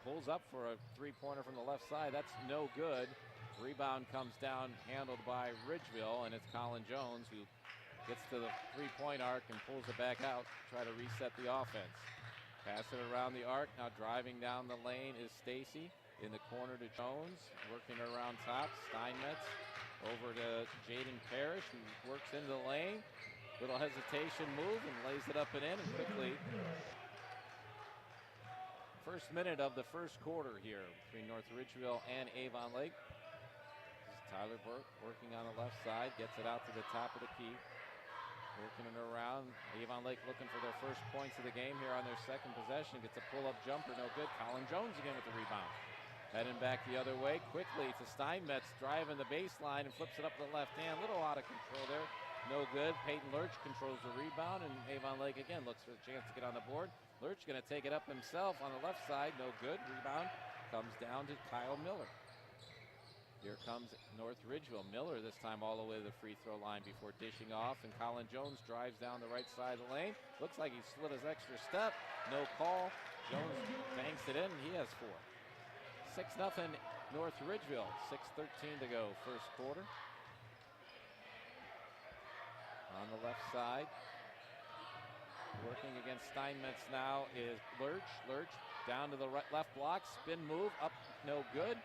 pulls up for a three-pointer from the left side. That's no good. Rebound comes down, handled by Ridgeville, and it's Colin Jones who gets to the three-point arc and pulls it back out to try to reset the offense. Pass it around the arc. Now driving down the lane is Stacy. In the corner to Jones, working around top. Steinmetz over to Jaden Parrish, who works into the lane. Little hesitation move and lays it up and in, and quickly. First minute of the first quarter here between North Ridgeville and Avon Lake. This is Tyler Burke working on the left side, gets it out to the top of the key. Working it around. Avon Lake looking for their first points of the game here on their second possession. Gets a pull-up jumper, no good. Colin Jones again with the rebound. Heading back the other way quickly to Steinmetz, driving the baseline and flips it up to the left hand. Little out of control there. No good. Peyton Lurch controls the rebound, and Avon Lake again looks for a chance to get on the board. Lurch going to take it up himself on the left side. No good. Rebound comes down to Kyle Miller. Here comes North Ridgeville. Miller this time all the way to the free throw line before dishing off, and Colin Jones drives down the right side of the lane. Looks like he slid his extra step. No call. Jones banks it in, and he has 4. 6-0 North Ridgeville. 6:13 to go first quarter. On the left side, working against Steinmetz now is Lurch. Lurch down to the left block. Spin move. Up. No good.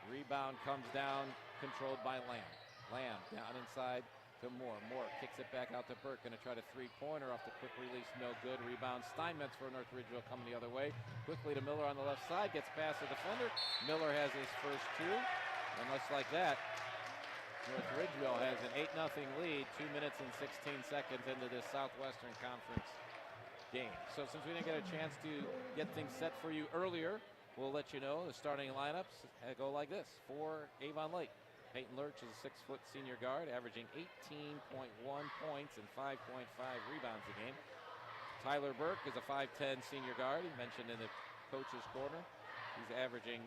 Rebound comes down, controlled by Lamb. Lamb down inside to Moore. Moore kicks it back out to Burke. Going to try to three-pointer off the quick release. No good. Rebound Steinmetz for North Ridgeville coming the other way. Quickly to Miller on the left side. Gets past the defender. Miller has his first 2. And just like that, North Ridgeville has an 8-0 lead, 2 minutes and 16 seconds into this Southwestern Conference game. So since we didn't get a chance to get things set for you earlier, we'll let you know the starting lineups go like this. For Avon Lake, Peyton Lurch is a 6-foot senior guard, averaging 18.1 points and 5.5 rebounds a game. Tyler Burke is a 5'10 senior guard, he mentioned in the coach's corner. He's averaging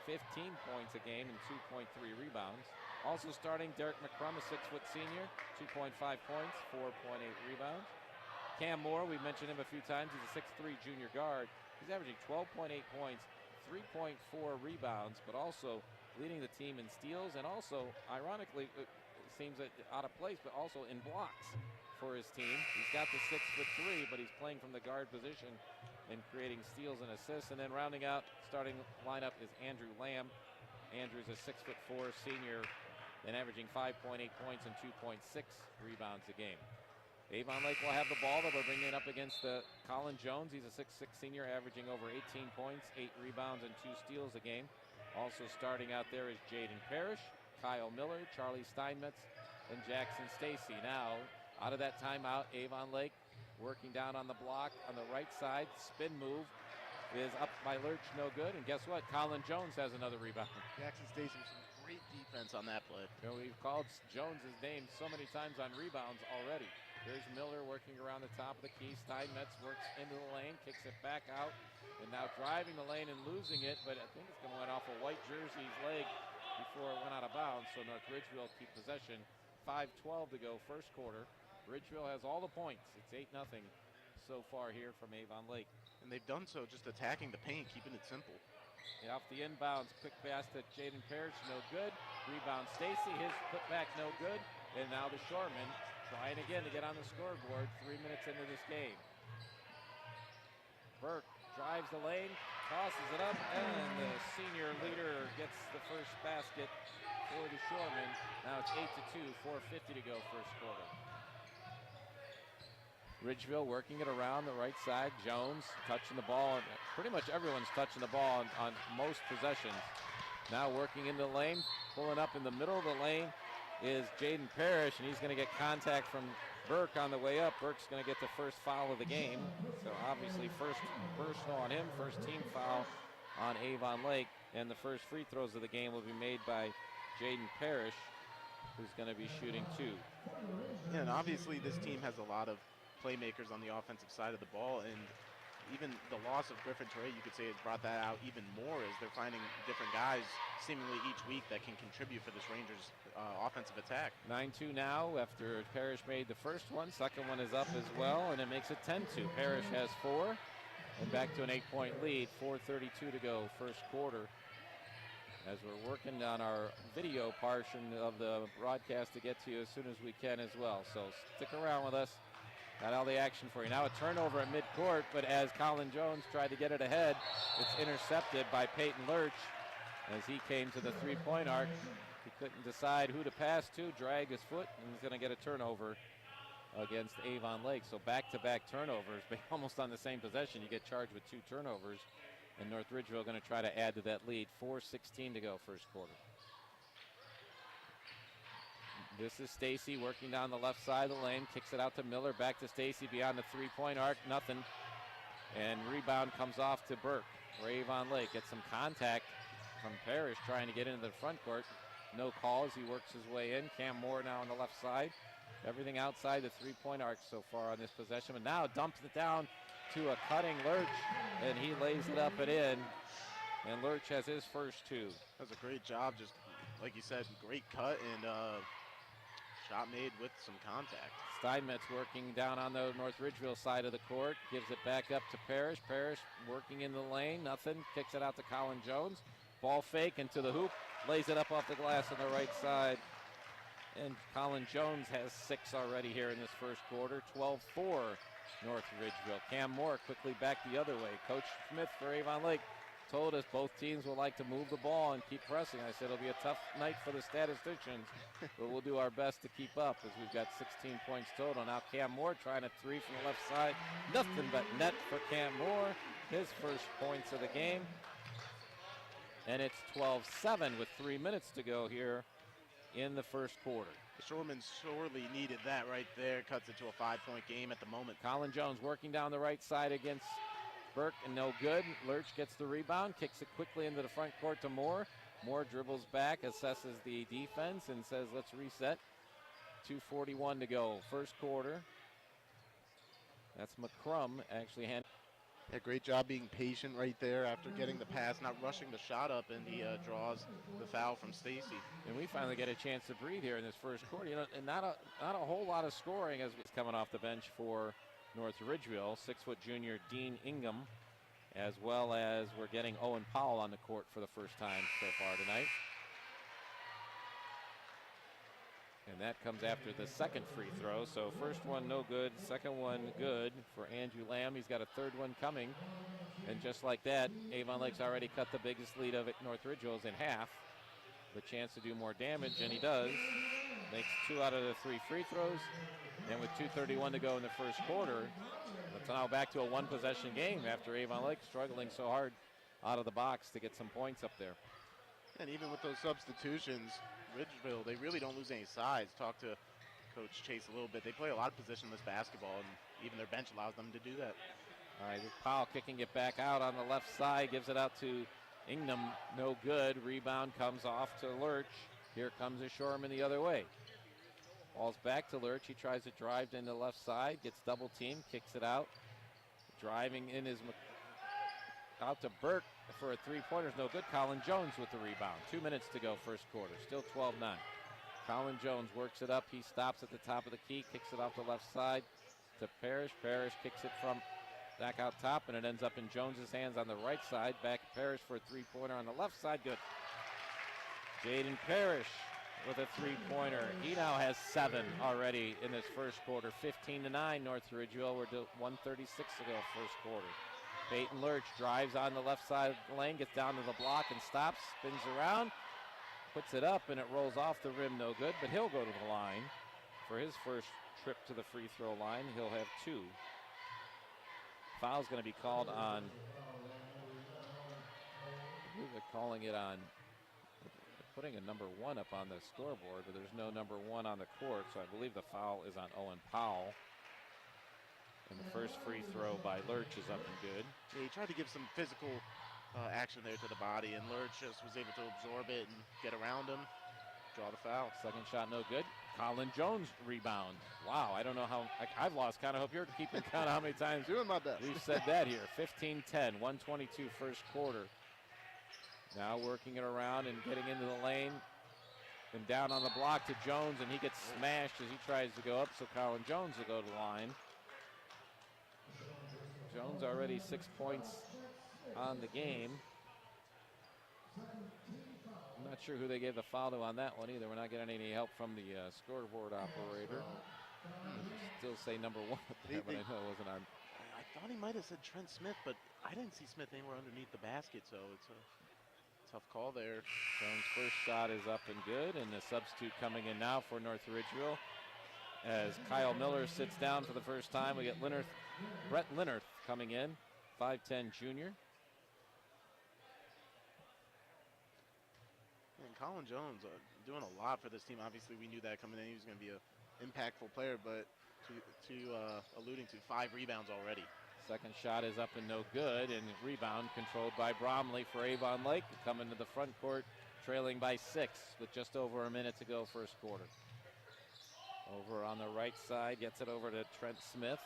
15 points a game and 2.3 rebounds. Also starting Derek McCrum, a 6-foot senior, 2.5 points, 4.8 rebounds. Cam Moore, we've mentioned him a few times. He's a 6'3 junior guard. He's averaging 12.8 points, 3.4 rebounds, but also leading the team in steals, and also, ironically, it seems out of place, but also in blocks for his team. He's got the 6'3", but he's playing from the guard position and creating steals and assists. And then rounding out starting lineup is Andrew Lamb. Andrew's a 6'4" senior and averaging 5.8 points and 2.6 rebounds a game. Avon Lake will have the ball. They'll bring it up against Colin Jones. He's a 6'6 senior, averaging over 18 points, 8 rebounds, and 2 steals a game. Also starting out there is Jaden Parrish, Kyle Miller, Charlie Steinmetz, and Jackson Stacy. Now, out of that timeout, Avon Lake working down on the block on the right side. Spin move is up by Lurch, no good. And guess what? Colin Jones has another rebound. Jackson Stacy with some great defense on that play. You know, we've called Jones' name so many times on rebounds already. Here's Miller working around the top of the key. Steinmetz works into the lane, kicks it back out, and now driving the lane and losing it, but I think it's going to went off a white jersey's leg before it went out of bounds, so North Ridgeville keep possession. 5:12 to go first quarter. Ridgeville has all the points. It's 8-0 so far here from Avon Lake. And they've done so just attacking the paint, keeping it simple. Off the inbounds, quick pass to Jaden Parrish, no good. Rebound Stacy, his putback no good. And now the Shoremen trying again to get on the scoreboard 3 minutes into this game. Burke drives the lane, tosses it up, and the senior leader gets the first basket for the Shoremen. Now it's 8-2, 4:50 to go first quarter. Ridgeville working it around the right side. Jones touching the ball. Pretty much everyone's touching the ball on most possessions. Now working in the lane, pulling up in the middle of the lane is Jaden Parrish, and he's going to get contact from Burke on the way up. Burke's going to get the first foul of the game. So obviously first personal on him, first team foul on Avon Lake, and the first free throws of the game will be made by Jaden Parrish, who's going to be shooting 2. Yeah, and obviously this team has a lot of playmakers on the offensive side of the ball, and even the loss of Griffin Torrey, you could say, has brought that out even more as they're finding different guys seemingly each week that can contribute for this Rangers offensive attack. 9-2 now after Parrish made the first one. Second one is up as well, and it makes it 10-2. Parrish has 4. And back to an 8-point lead, 4:32 to go, first quarter. As we're working on our video portion of the broadcast to get to you as soon as we can as well. So stick around with us. Got all the action for you. Now a turnover at midcourt, but as Colin Jones tried to get it ahead, it's intercepted by Peyton Lurch as he came to the three-point arc. He couldn't decide who to pass to, dragged his foot, and he's going to get a turnover against Avon Lake. So back-to-back turnovers, but almost on the same possession. You get charged with 2 turnovers, and North Ridgeville going to try to add to that lead. 4:16 to go, first quarter. This is Stacy working down the left side of the lane, kicks it out to Miller, back to Stacy beyond the three-point arc, nothing. And rebound comes off to Burke. Avon Lake gets some contact from Parrish trying to get into the front court. No calls, he works his way in. Cam Moore now on the left side. Everything outside the three-point arc so far on this possession, but now dumps it down to a cutting Lurch, and he lays it up and in. And Lurch has his first 2. That was a great job, just like you said, great cut and shot made with some contact. Steinmetz working down on the North Ridgeville side of the court, gives it back up to Parrish. Parrish working in the lane, nothing, kicks it out to Colin Jones. Ball fake into the hoop, lays it up off the glass on the right side. And Colin Jones has 6 already here in this first quarter, 12-4 North Ridgeville. Cam Moore quickly back the other way. Coach Smith for Avon Lake told us both teams will like to move the ball and keep pressing. I said it'll be a tough night for the statisticians, but we'll do our best to keep up as we've got 16 points total. Now Cam Moore trying a 3 from the left side. Nothing but net for Cam Moore. His first points of the game. And it's 12-7 with 3 minutes to go here in the first quarter. Shoremen sorely needed that right there. Cuts it to a 5-point game at the moment. Colin Jones working down the right side against Burke, and no good. Lurch gets the rebound, kicks it quickly into the front court to Moore. Moore dribbles back, assesses the defense, and says, let's reset. 2:41 to go, first quarter. That's McCrum actually handling. Yeah, great job being patient right there after getting the pass, not rushing the shot up, and he draws the foul from Stacy. And we finally get a chance to breathe here in this first quarter. You know, and not a whole lot of scoring as it's coming off the bench for North Ridgeville. 6-foot junior Dean Ingham, as well as we're getting Owen Powell on the court for the first time so far tonight. And that comes after the second free throw. So first one no good, second one good for Andrew Lamb. He's got a third one coming. And just like that, Avon Lake's already cut the biggest lead of it. North Ridgeville's in half. The chance to do more damage, and he does. Makes 2 out of the 3 free throws. And with 2:31 to go in the first quarter, it's now back to a 1-possession game after Avon Lake struggling so hard out of the box to get some points up there. And even with those substitutions, Ridgeville, they really don't lose any size. Talk to Coach Chase a little bit. They play a lot of positionless basketball, and even their bench allows them to do that. All right, Powell kicking it back out on the left side, gives it out to Ingham, no good. Rebound comes off to Lurch. Here comes a Shoreman the other way. Ball's back to Lurch. He tries to drive in the left side, gets double teamed, kicks it out. Driving in is out to Burke for a three-pointer, no good. Colin Jones with the rebound. 2 minutes to go, first quarter. Still 12-9. Colin Jones works it up. He stops at the top of the key, kicks it off the left side to Parrish. Parrish kicks it from back out top, and it ends up in Jones's hands on the right side. Back to Parrish for a three-pointer on the left side. Good. Jaden Parrish with a three-pointer. He now has 7 already in this first quarter. 15-9 North Ridgeville. We're 1:36 to go first quarter. Peyton Lurch drives on the left side of the lane, gets down to the block and stops, spins around, puts it up, and it rolls off the rim, no good, but he'll go to the line for his first trip to the free throw line. He'll have 2. Foul's going to be called on, I believe they're calling it on, putting a number 1 up on the scoreboard, but there's no number 1 on the court, so I believe the foul is on Owen Powell. And the first free throw by Lurch is up and good. Yeah, he tried to give some physical action there to the body, and Lurch just was able to absorb it and get around him, draw the foul. Second shot no good. Colin Jones rebound. Wow, I don't know how, I've lost count. I hope you're keeping count of how many times doing my best. We've said that here. 15-10, 1:22 first quarter. Now working it around and getting into the lane. And down on the block to Jones, and he gets smashed as he tries to go up, so Colin Jones will go to the line. Jones already 6 points on the game. I'm not sure who they gave the foul to on that one either. We're not getting any help from the scoreboard operator. Still say number 1 up there, but I know it wasn't on. I thought he might have said Trent Smith, but I didn't see Smith anywhere underneath the basket, so it's a tough call there. Jones' first shot is up and good, and the substitute coming in now for North Ridgeville. As Kyle Miller sits down for the first time, we get Brett Linnerth coming in, 5'10" junior. And Colin Jones doing a lot for this team. Obviously, we knew that coming in. He was going to be an impactful player, but alluding to 5 rebounds already. Second shot is up and no good, and rebound controlled by Bromley for Avon Lake to come into the front court, trailing by 6 with just over a minute to go first quarter. Over on the right side, gets it over to Trent Smith.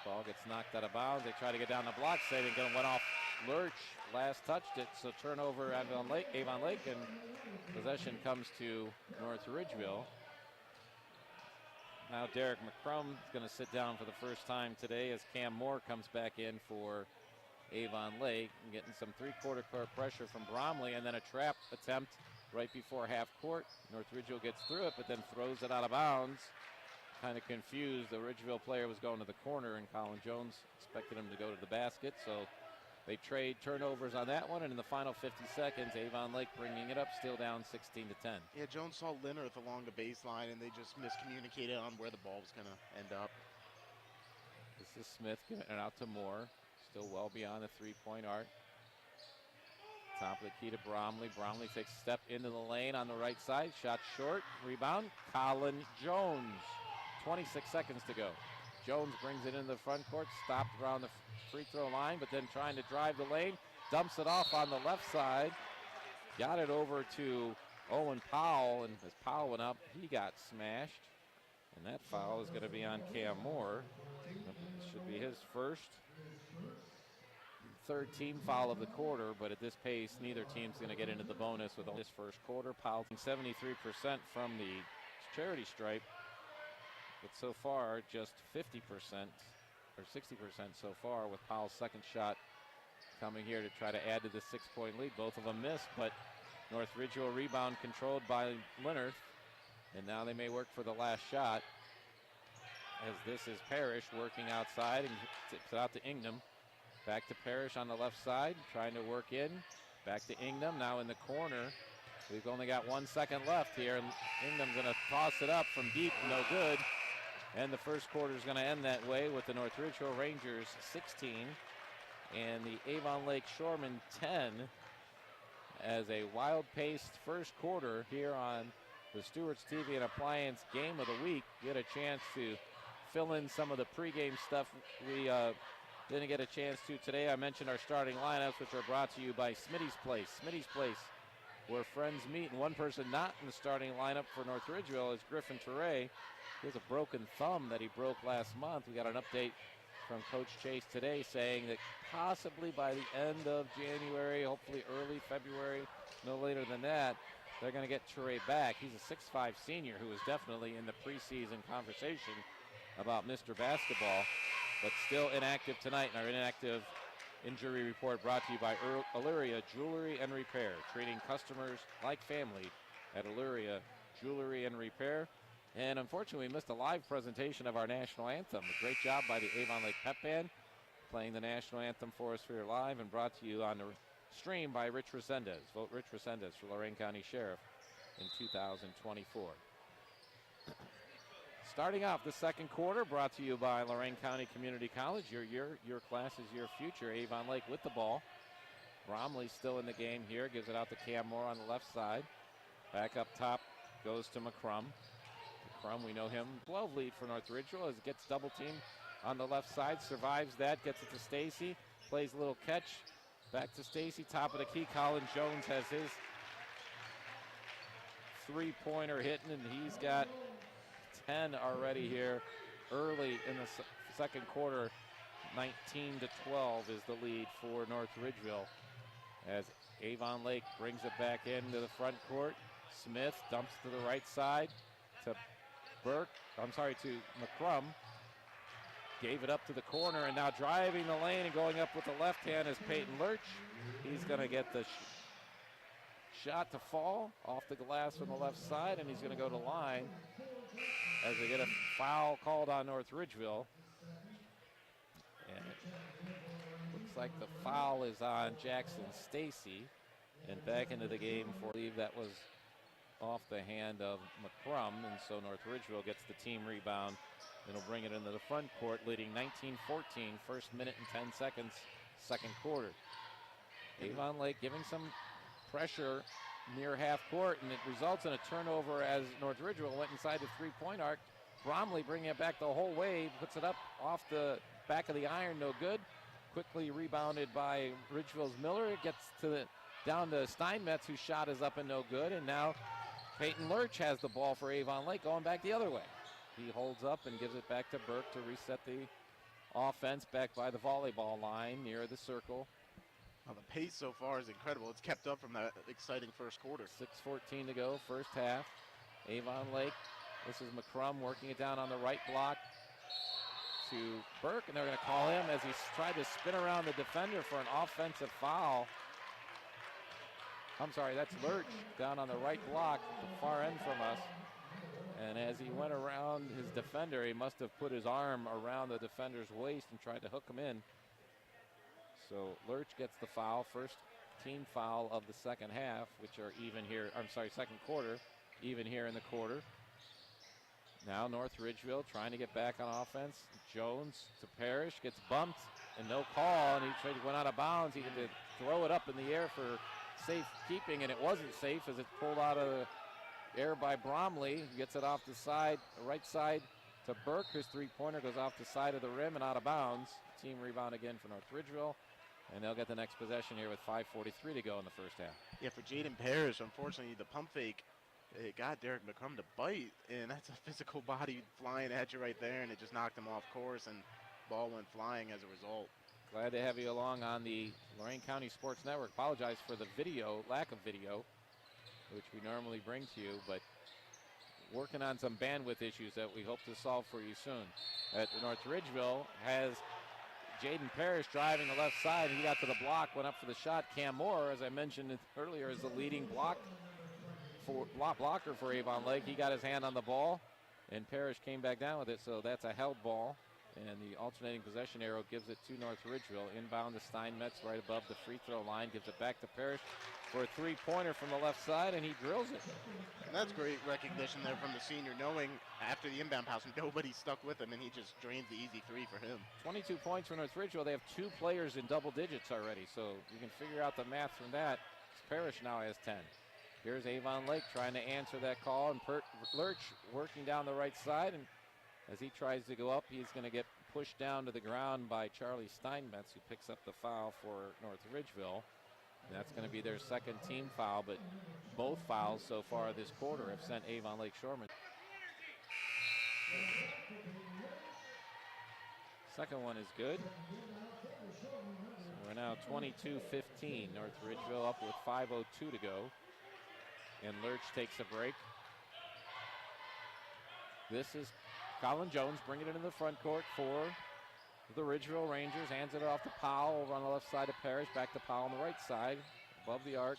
Ball gets knocked out of bounds. They try to get down the block, say they're going to went off Lurch. Last touched it, so turnover Avon Lake, and possession comes to North Ridgeville. Now Derek McCrum is going to sit down for the first time today as Cam Moore comes back in for Avon Lake, and getting some three-quarter court pressure from Bromley, and then a trap attempt right before half court. North Ridgeville gets through it, but then throws it out of bounds. Kind of confused. The Ridgeville player was going to the corner, and Colin Jones expected him to go to the basket, so they trade turnovers on that one, and in the final 50 seconds, Avon Lake bringing it up, still down 16-10. Yeah, Jones saw Linnerth along the baseline, and they just miscommunicated on where the ball was going to end up. This is Smith giving it out to Moore, still well beyond the three-point arc. Top of the key to Bromley. Bromley takes a step into the lane on the right side, shot short, rebound, Colin Jones. 26 seconds to go. Jones brings it into the front court, stopped around the free throw line, but then trying to drive the lane, dumps it off on the left side. Got it over to Owen Powell, and as Powell went up, he got smashed. And that foul is going to be on Cam Moore. It should be his third team foul of the quarter, but at this pace, neither team's going to get into the bonus with this first quarter. Powell 73% from the charity stripe, but so far just 50% or 60% so far, with Powell's second shot coming here to try to add to the 6-point lead. Both of them missed, but North Ridgeville rebound controlled by Linnerth, and now they may work for the last shot, as this is Parrish working outside and tips it out to Ingham. Back to Parrish on the left side, trying to work in. Back to Ingham, now in the corner. We've only got 1 second left here, and Ingham's going to toss it up from deep, no good. And the first quarter is going to end that way with the North Ridgeville Rangers 16 and the Avon Lake Shoremen 10, as a wild-paced first quarter here on the Stewart's TV and Appliance Game of the Week. Get a chance to fill in some of the pregame stuff we didn't get a chance to today. I mentioned our starting lineups, which are brought to you by Smitty's Place. Smitty's Place, where friends meet, and one person not in the starting lineup for North Ridgeville is Griffin Teray. He has a broken thumb that he broke last month. We got an update from Coach Chase today saying that possibly by the end of January, hopefully early February, no later than that, they're going to get Teray back. He's a 6'5" senior who is definitely in the preseason conversation about Mr. Basketball, but still inactive tonight. And our inactive injury report brought to you by Illyria Jewelry and Repair, treating customers like family at Illyria Jewelry and Repair. And unfortunately, we missed a live presentation of our national anthem. A great job by the Avon Lake Pep Band, playing the national anthem for us here live, and brought to you on the stream by Rich Resendez. Vote Rich Resendez for Lorain County Sheriff in 2024. Starting off the second quarter, brought to you by Lorain County Community College. Your class is your future. Avon Lake with the ball. Bromley still in the game here. Gives it out to Cam Moore on the left side. Back up top goes to McCrum. McCrum, we know him. 12 lead for North Ridgeville as it gets double teamed on the left side. Survives that. Gets it to Stacy. Plays a little catch. Back to Stacy. Top of the key. Colin Jones has his three-pointer hitting, and he's got 10 already here early in the second quarter. 19-12 is the lead for North Ridgeville as Avon Lake brings it back into the front court. Smith dumps to the right side to McCrum. Gave it up to the corner, and now driving the lane and going up with the left hand is Peyton Lurch. He's going to get the shot to fall off the glass from the left side, and he's going to go to line as they get a foul called on North Ridgeville. And it looks like the foul is on Jackson Stacy. And back into the game for, I believe that was off the hand of McCrum, and so North Ridgeville gets the team rebound. It'll bring it into the front court, leading 19-14, first minute and 10 seconds, second quarter. Avon Lake giving some pressure near half court, and it results in a turnover as North Ridgeville went inside the three-point arc. Bromley bringing it back the whole way, puts it up off the back of the iron, no good. Quickly rebounded by Ridgeville's Miller. It gets down to Steinmetz, whose shot is up and no good, and now Peyton Lurch has the ball for Avon Lake going back the other way. He holds up and gives it back to Burke to reset the offense back by the volleyball line near the circle. Well, the pace so far is incredible. It's kept up from that exciting first quarter. 6:14 to go, first half. Avon Lake, this is McCrum working it down on the right block to Burke, and they're going to call him as he tried to spin around the defender for an offensive foul. I'm sorry, that's Lurch down on the right block, the far end from us. And as he went around his defender, he must have put his arm around the defender's waist and tried to hook him in. So Lurch gets the foul, first team foul of the second half, which are even here, second quarter, even here in the quarter. Now North Ridgeville trying to get back on offense. Jones to Parrish, gets bumped and no call, and he went out of bounds. He had to throw it up in the air for safe keeping, and it wasn't safe as it's pulled out of the air by Bromley. He gets it off the side, the right side to Burke. His three-pointer goes off the side of the rim and out of bounds. Team rebound again for North Ridgeville, and they'll get the next possession here with 5:43 to go in the first half. Yeah, for Jaden Parrish, unfortunately, the pump fake, it got Derek McCrum to bite, and that's a physical body flying at you right there, and it just knocked him off course, and ball went flying as a result. Glad to have you along on the Lorain County Sports Network. Apologize for the lack of video, which we normally bring to you, but working on some bandwidth issues that we hope to solve for you soon. At North Ridgeville has Jaden Parrish driving the left side. He got to the block, went up for the shot. Cam Moore, as I mentioned earlier, is the leading blocker for Avon Lake. He got his hand on the ball, and Parrish came back down with it, so that's a held ball. And the alternating possession arrow gives it to North Ridgeville. Inbound to Steinmetz right above the free throw line. Gives it back to Parrish for a three-pointer from the left side, and he drills it. And that's great recognition there from the senior, knowing after the inbound pass, nobody stuck with him, and he just drains the easy three for him. 22 points for North Ridgeville. They have two players in double digits already, so you can figure out the math from that. Parrish now has 10. Here's Avon Lake trying to answer that call, and Lurch working down the right side, and as he tries to go up, he's going to get pushed down to the ground by Charlie Steinmetz, who picks up the foul for North Ridgeville. And that's going to be their second team foul, but both fouls so far this quarter have sent Avon Lake Shoremen. Second one is good. So we're now 22-15. North Ridgeville up with 5:02 to go. And Lurch takes a break. This is Colin Jones bringing it into the front court for the Ridgeville Rangers. Hands it off to Powell over on the left side of Parrish. Back to Powell on the right side, above the arc.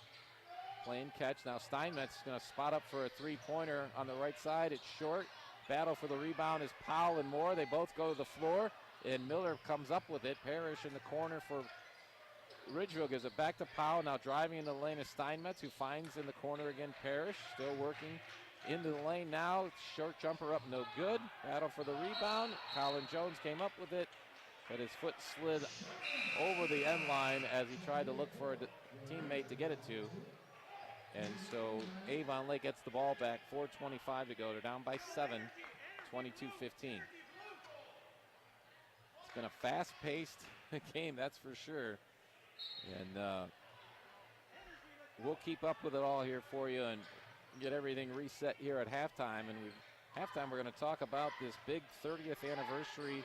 Playing catch. Now Steinmetz is going to spot up for a three-pointer on the right side. It's short. Battle for the rebound is Powell and Moore. They both go to the floor, and Miller comes up with it. Parrish in the corner for Ridgeville gives it back to Powell. Now driving in the lane is Steinmetz, who finds in the corner again Parrish. Still working into the lane now. Short jumper up, no good. Battle for the rebound. Colin Jones came up with it, but his foot slid over the end line as he tried to look for a teammate to get it to. And so Avon Lake gets the ball back. 4:25 to go. They're down by 7, 22-15. It's been a fast-paced game, that's for sure. And we'll keep up with it all here for you and get everything reset here at halftime. And halftime, we're going to talk about this big 30th anniversary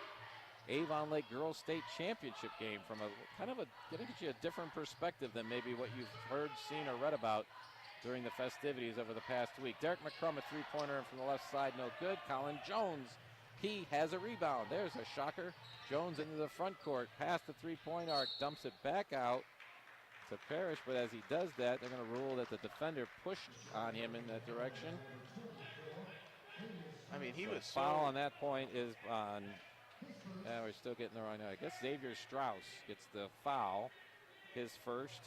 Avon Lake Girls State Championship game from going to get you a different perspective than maybe what you've heard, seen, or read about during the festivities over the past week. Derek McCrum, a three-pointer from the left side, no good. Colin Jones He has a rebound. There's a shocker. Jones into the front court, past the three-point arc, dumps it back out to Parrish, but as he does that, they're going to rule that the defender pushed on him in that direction. I mean, he was foul on that point is on, we're still getting the wrong, I guess Xavier Strauss gets the foul, his first,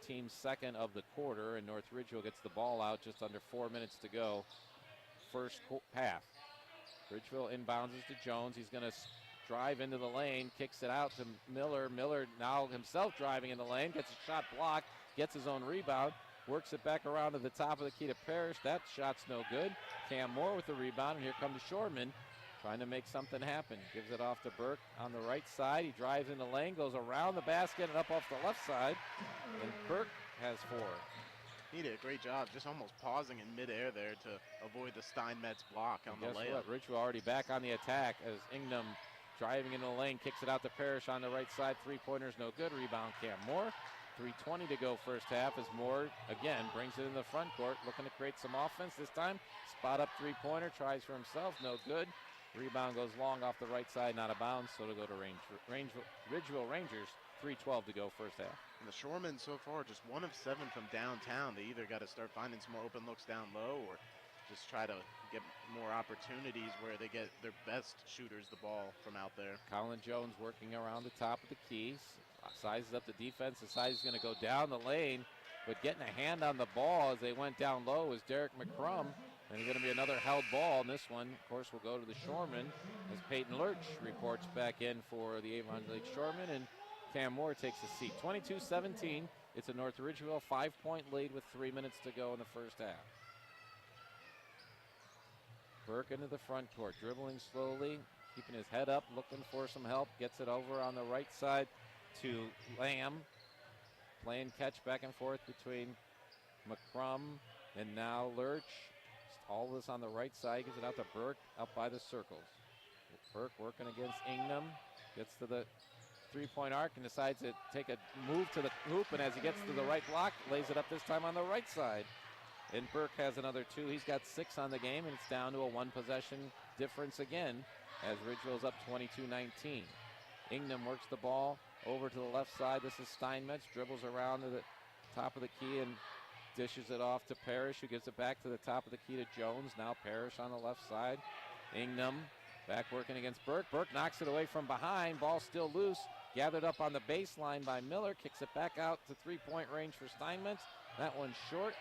team second of the quarter, and North Ridgeville gets the ball out just under 4 minutes to go, first half. Ridgeville inbounds it to Jones. He's going to drive into the lane, kicks it out to Miller. Miller now himself driving in the lane, gets a shot blocked, gets his own rebound, works it back around to the top of the key to Parrish. That shot's no good. Cam Moore with the rebound, and here comes Shoremen trying to make something happen. Gives it off to Burke on the right side. He drives in the lane, goes around the basket and up off the left side, and Burke has 4. He did a great job just almost pausing in midair there to avoid the Steinmetz block on the layup. Ridgeville already back on the attack as Ingham driving in the lane, kicks it out to Parrish on the right side. Three-pointers no good. Rebound Cam Moore. 3:20 to go first half as Moore again brings it in the front court, looking to create some offense this time. Spot up three-pointer, tries for himself, no good. Rebound goes long off the right side, not a bounds, so to go to Ridgeville Rangers. 3:12 to go first half. And the Shoremen so far just 1 of 7 from downtown. They either got to start finding some more open looks down low or just try to get more opportunities where they get their best shooters the ball from out there. Colin Jones working around the top of the keys, sizes up the defense, decides he's going to go down the lane, but getting a hand on the ball as they went down low was Derek McCrum, and going to be another held ball, and this one, of course, will go to the Shoremen as Peyton Lurch reports back in for the Avon Lake Shoremen, and Cam Moore takes a seat. 22-17, it's a North Ridgeville 5-point lead with 3 minutes to go in the first half. Burke into the front court, dribbling slowly, keeping his head up, looking for some help, gets it over on the right side to Lamb, playing catch back and forth between McCrum and now Lurch. All this on the right side, gives it out to Burke up by the circles. Burke working against Ingham, gets to the three-point arc and decides to take a move to the hoop, and as he gets to the right block, lays it up this time on the right side. And Burke has another 2. He's got 6 on the game, and it's down to a 1-possession difference again as Ridgeville's up 22-19. Ingham works the ball over to the left side. This is Steinmetz, dribbles around to the top of the key and dishes it off to Parrish, who gives it back to the top of the key to Jones. Now Parrish on the left side. Ingham back working against Burke. Burke knocks it away from behind. Ball still loose. Gathered up on the baseline by Miller. Kicks it back out to three-point range for Steinmetz. That one's short.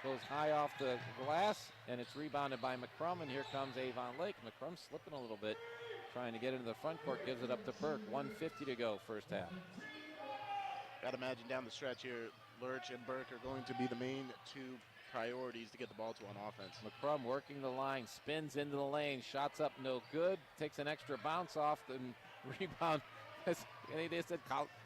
Goes high off the glass, and it's rebounded by McCrum, and here comes Avon Lake. McCrum slipping a little bit, trying to get into the front court, gives it up to Burke. 1:50 to go first half. Got to imagine down the stretch here, Lurch and Burke are going to be the main 2 priorities to get the ball to on offense. McCrum working the line, spins into the lane, shots up no good, takes an extra bounce off the rebound. They said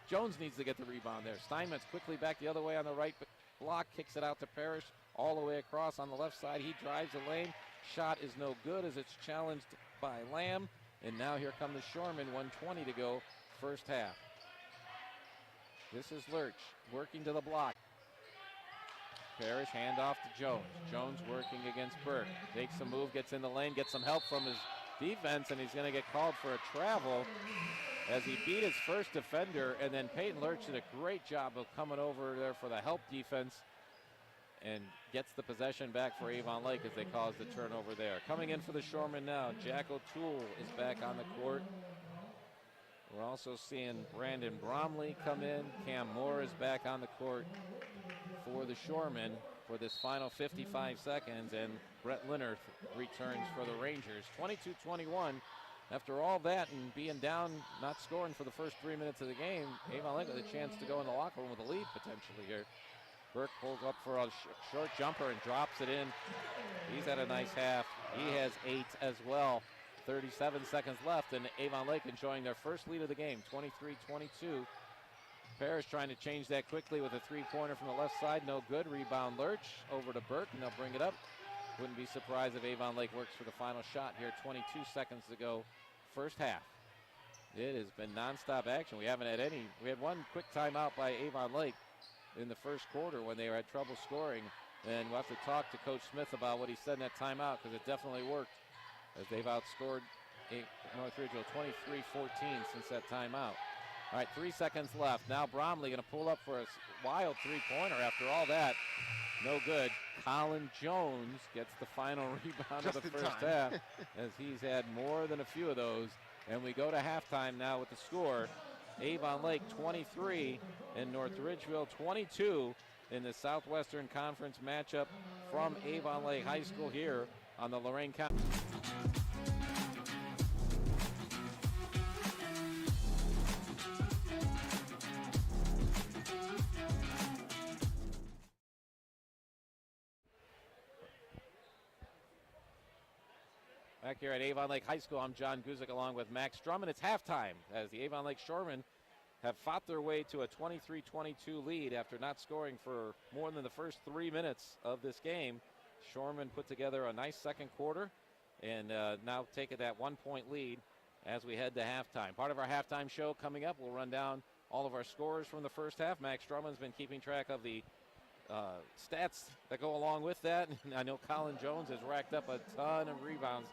Jones needs to get the rebound there. Steinmetz quickly back the other way on the right block, kicks it out to Parrish all the way across on the left side. He drives the lane. Shot is no good as it's challenged by Lamb. And now here come the Shoremen, 1:20 to go first half. This is Lurch working to the block. Parrish handoff to Jones. Jones working against Burke. Takes a move, gets in the lane, gets some help from his defense, and he's going to get called for a travel as he beat his first defender, and then Peyton Lurch did a great job of coming over there for the help defense and gets the possession back for Avon Lake as they cause the turnover there. Coming in for the Shoremen now, Jack O'Toole is back on the court. We're also seeing Brandon Bromley come in. Cam Moore is back on the court for the Shoremen for this final 55 seconds, and Brett Leonard returns for the Rangers. 22-21. After all that and being down, not scoring for the first 3 minutes of the game, Avon Lake with a chance to go in the locker room with a lead potentially here. Burke pulls up for a short jumper and drops it in. He's had a nice half. He has 8 as well. 37 seconds left, and Avon Lake enjoying their first lead of the game, 23-22. Parrish trying to change that quickly with a three-pointer from the left side. No good. Rebound Lurch over to Burke, and they'll bring it up. Wouldn't be surprised if Avon Lake works for the final shot here. 22 seconds to go first half. It has been nonstop action. We haven't had any. We had one quick timeout by Avon Lake in the first quarter when they had trouble scoring. And we'll have to talk to Coach Smith about what he said in that timeout because it definitely worked. as they've outscored North Ridgeville 23-14 since that timeout. All right, 3 seconds left. Now Bromley going to pull up for a wild three-pointer. After all that, no good. Colin Jones gets the final rebound of the first half, as he's had more than a few of those. And we go to halftime now with the score. Avon Lake 23 and North Ridgeville 22 in the Southwestern Conference matchup from Avon Lake High School here on the Lorain County. Back here at Avon Lake High School, I'm John Guzik along with Max Drummond. It's halftime as the Avon Lake Shoremen have fought their way to a 23-22 lead after not scoring for more than the first 3 minutes of this game. Shoremen put together a nice second quarter and now taking that 1-point lead as we head to halftime. Part of our halftime show coming up, we'll run down all of our scores from the first half. Max Drummond's been keeping track of the stats that go along with that. And I know Colin Jones has racked up a ton of rebounds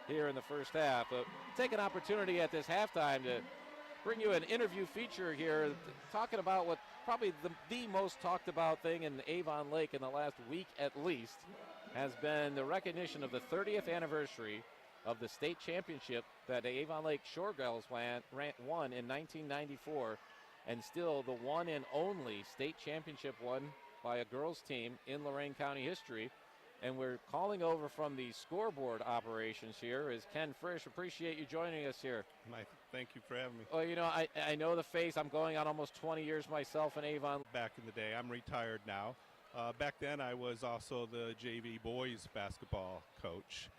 here in the first half. But take an opportunity at this halftime to bring you an interview feature here, talking about what probably the most talked about thing in Avon Lake in the last week at least has been the recognition of the 30th anniversary of the state championship that the Avon Lake Shore Girls won in 1994, and still the one and only state championship won by a girls team in Lorain County history. And we're calling over from the scoreboard operations here is Ken Frisch. Appreciate you joining us here. Mike, thank you for having me. Well, you know, I know the face. I'm going on almost 20 years myself in Avon. Back in the day, I'm retired now. Back then, I was also the JV boys basketball coach.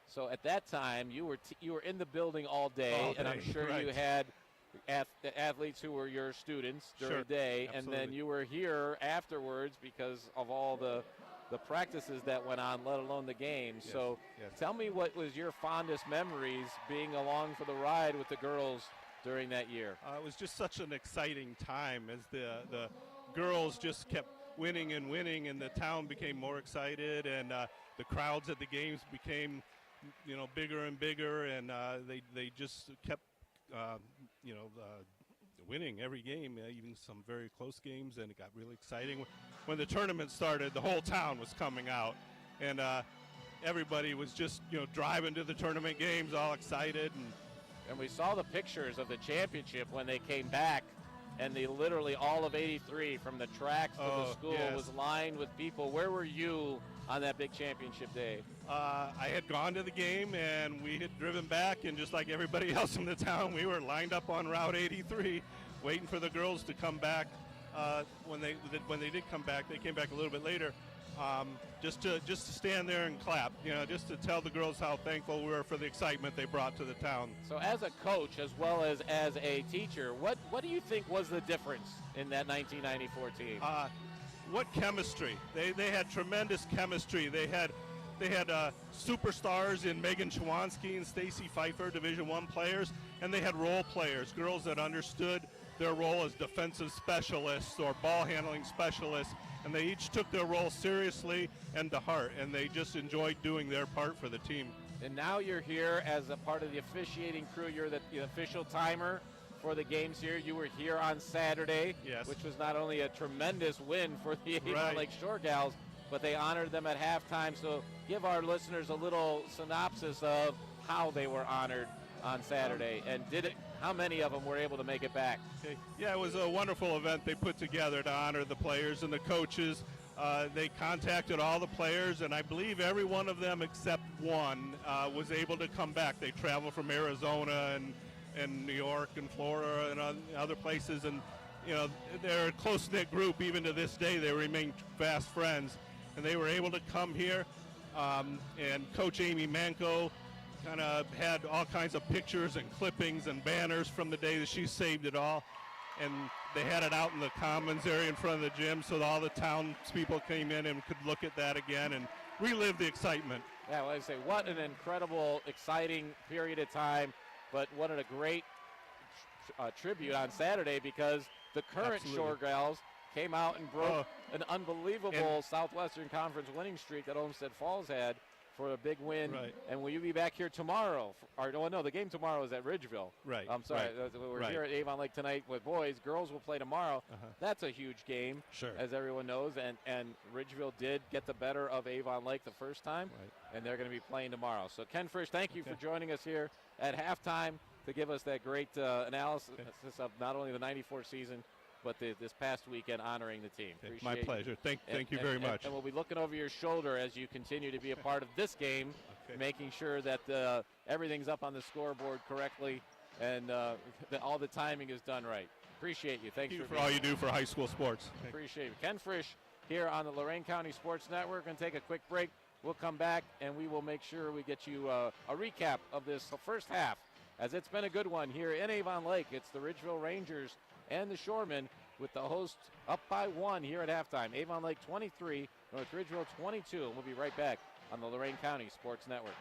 So at that time, you were in the building all day, and I'm sure right. you had athletes who were your students during Sure, the day, absolutely. and then you were here afterwards because of all the practices that went on, let alone the games. Yes, So yes. tell me, what was your fondest memories being along for the ride with the girls during that year? It was just such an exciting time as the girls just kept winning and winning, and the town became more excited, and the crowds at the games became, bigger and bigger, and they just kept, winning every game, even some very close games, and it got really exciting. When the tournament started, the whole town was coming out, and everybody was just, driving to the tournament games, all excited. And we saw the pictures of the championship when they came back, and literally all of 83 from the tracks to the school yes. was lined with people. Where were you on that big championship day? I had gone to the game, and we had driven back, and just like everybody else in the town, we were lined up on Route 83 waiting for the girls to come back. When they did come back, they came back a little bit later, just to stand there and clap, just to tell the girls how thankful we were for the excitement they brought to the town. So as a coach as well as a teacher, what do you think was the difference in that 1994 team? What chemistry. They had tremendous chemistry. They had superstars in Megan Chawansky and Stacy Pfeiffer, Division I players, and they had role players, girls that understood their role as defensive specialists or ball handling specialists, and they each took their role seriously and to heart, and they just enjoyed doing their part for the team. And now you're here as a part of the officiating crew. You're the official timer for the games here. You were here on Saturday, Yes. which was not only a tremendous win for the Avon Right. Lake Shore Gals, but they honored them at halftime. So give our listeners a little synopsis of how they were honored on Saturday, and how many of them were able to make it back? Okay. Yeah, it was a wonderful event they put together to honor the players and the coaches. They contacted all the players, and I believe every one of them except one was able to come back. They traveled from Arizona and New York and Florida and other places, and they're a close-knit group. Even to this day, they remain fast friends, and they were able to come here. And Coach Amy Manco kind of had all kinds of pictures and clippings and banners from the day that she saved it all, and they had it out in the commons area in front of the gym, so all the townspeople came in and could look at that again and relive the excitement. Yeah, well, I say, what an incredible, exciting period of time, but what a great tribute on Saturday, because the current Absolutely. Shore Gals came out and broke an unbelievable Southwestern Conference winning streak that Olmsted Falls had for a big win. Right. And will you be back here tomorrow? No, the game tomorrow is at Ridgeville. Right. I'm sorry. Right. We're here at Avon Lake tonight with boys. Girls will play tomorrow. That's a huge game, Sure. as everyone knows. And Ridgeville did get the better of Avon Lake the first time, and they're going to be playing tomorrow. So, Ken Frisch, thank you for joining us here at halftime to give us that great analysis of not only the 94 season, but this past weekend honoring the team. Appreciate My pleasure. Thank you very much. And we'll be looking over your shoulder as you continue to be a part of this game, making sure that everything's up on the scoreboard correctly and that all the timing is done right. Appreciate you. Thanks for all you do for high school sports. Appreciate it. Ken Frisch here on the Lorain County Sports Network. Going to take a quick break. We'll come back and we will make sure we get you a recap of this first half, as it's been a good one here in Avon Lake. It's the Ridgeville Rangers and the Shoremen, with the host up by 1 here at halftime. Avon Lake 23, North Ridgeville 22. And we'll be right back on the Lorain County Sports Network.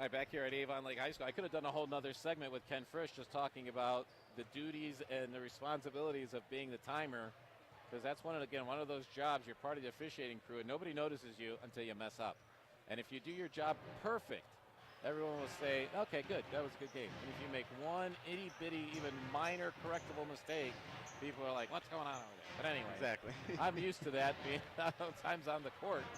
All right, back here at Avon Lake High School. I could have done a whole nother segment with Ken Frisch just talking about the duties and the responsibilities of being the timer, because that's one of those jobs. You're part of the officiating crew, and nobody notices you until you mess up. And if you do your job perfect, everyone will say, okay, good, that was a good game. And if you make one itty-bitty, even minor correctable mistake, people are like, what's going on over there? But anyway, Exactly. I'm used to that being times on the court.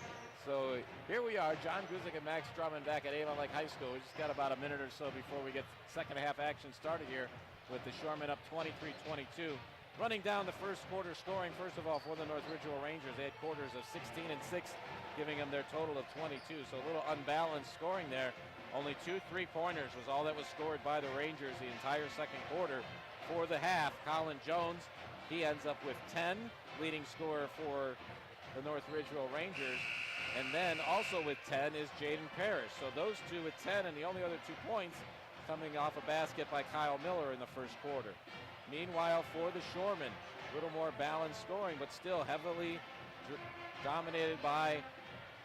So here we are, John Guzik and Max Drummond back at Avon Lake High School. We just got about a minute or so before we get second half action started here with the Shoremen up 23-22. Running down the first quarter scoring, first of all, for the North Ridgeville Rangers. They had quarters of 16 and 6, giving them their total of 22. So a little unbalanced scoring there. Only 2 3-pointers was all that was scored by the Rangers the entire second quarter. For the half, Colin Jones, he ends up with 10, leading scorer for the North Ridgeville Rangers. And then also with 10 is Jaden Parrish. So those two with 10, and the only other 2 points coming off a basket by Kyle Miller in the first quarter. Meanwhile, for the Shoremen, a little more balanced scoring, but still heavily dominated by,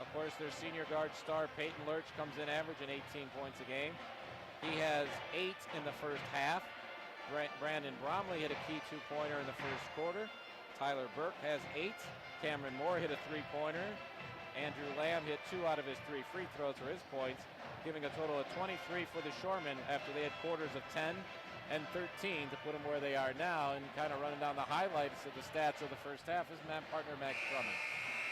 of course, their senior guard star Peyton Lurch comes in averaging 18 points a game. He has 8 in the first half. Brandon Bromley hit a key 2-pointer in the first quarter. Tyler Burke has 8. Cameron Moore hit a 3-pointer. Andrew Lamb hit 2 out of his 3 free throws for his points, giving a total of 23 for the Shoremen after they had quarters of 10 and 13 to put them where they are now. And kind of running down the highlights of the stats of the first half is my partner Max Drummond.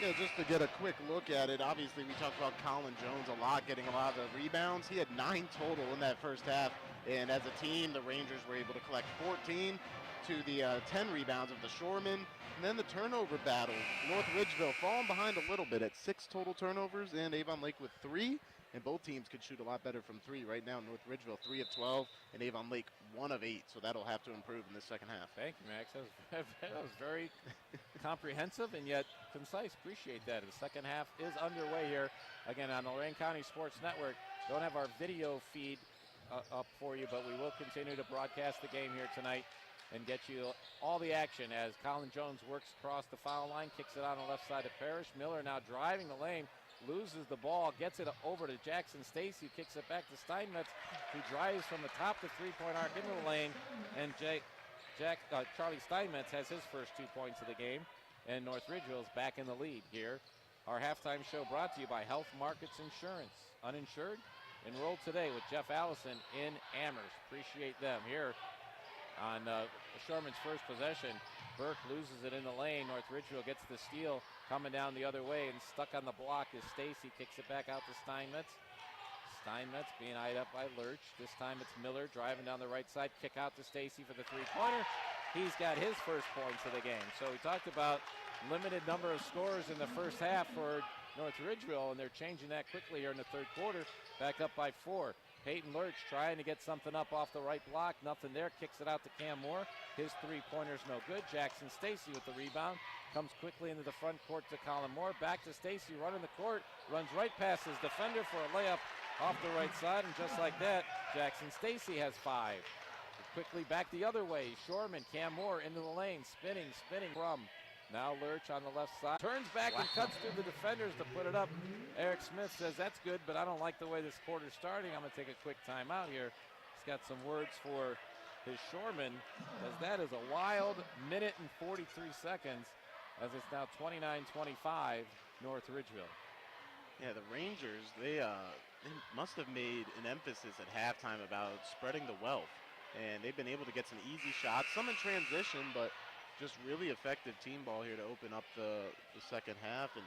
Yeah, just to get a quick look at it, obviously we talked about Colin Jones a lot, getting a lot of the rebounds. He had 9 total in that first half, and as a team, the Rangers were able to collect 14. to the 10 rebounds of the Shoremen. And then the turnover battle. North Ridgeville falling behind a little bit at 6 total turnovers, and Avon Lake with 3. And both teams could shoot a lot better from 3 right now. North Ridgeville 3 of 12, and Avon Lake 1 of 8. So that'll have to improve in the second half. Thank you, Max. That was very comprehensive and yet concise. Appreciate that. The second half is underway here. Again, on the Lorain County Sports Network. Don't have our video feed up for you, but we will continue to broadcast the game here tonight and get you all the action as Colin Jones works across the foul line, kicks it on the left side of Parrish. Miller now driving the lane, loses the ball, gets it over to Jackson Stacy, kicks it back to Steinmetz, who drives from the top to three-point arc into the lane, and Charlie Steinmetz has his first 2 points of the game, and North Ridgeville's back in the lead here. Our halftime show brought to you by Health Markets Insurance. Uninsured? Enroll today with Jeff Allison in Amherst. Appreciate them here. On Shoreman's first possession, Burke loses it in the lane. North Ridgeville gets the steal, coming down the other way, and stuck on the block is Stacy. Kicks it back out to Steinmetz. Steinmetz being eyed up by Lurch. This time it's Miller driving down the right side. Kick out to Stacy for the three-pointer. He's got his first points of the game. So we talked about limited number of scores in the first half for North Ridgeville, and they're changing that quickly here in the third quarter. Back up by 4. Peyton Lurch trying to get something up off the right block. Nothing there. Kicks it out to Cam Moore. His three-pointer's no good. Jackson Stacy with the rebound. Comes quickly into the front court to Colin Moore. Back to Stacy running the court. Runs right past his defender for a layup off the right side. And just like that, Jackson Stacy has 5. Quickly back the other way. Shoreman, Cam Moore into the lane. Spinning from. Now Lurch on the left side. Turns back and cuts through the defenders to put it up. Eric Smith says, that's good, but I don't like the way this quarter's starting. I'm going to take a quick timeout here. He's got some words for his Shoremen, as that is a wild minute and 43 seconds, as it's now 29-25 North Ridgeville. Yeah, the Rangers, they must have made an emphasis at halftime about spreading the wealth. And they've been able to get some easy shots, some in transition, but just really effective team ball here to open up the second half. And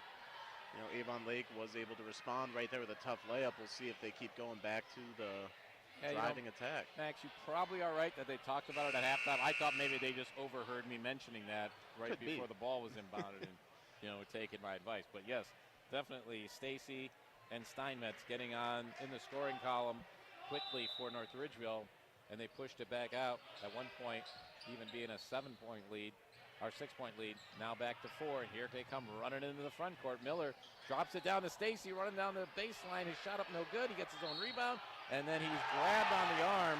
you know, Avon Lake was able to respond right there with a tough layup. We'll see if they keep going back to the driving attack. Max, you probably are right that they talked about it at halftime. I thought maybe they just overheard me mentioning that right before the ball was inbounded and, you know, taking my advice. But yes, definitely Stacy and Steinmetz getting on in the scoring column quickly for North Ridgeville, and they pushed it back out at one point, even being a 7-point lead. Our 6-point lead, now back to 4, and here they come running into the front court. Miller drops it down to Stacy, running down the baseline. His shot up no good. He gets his own rebound, and then he's grabbed on the arm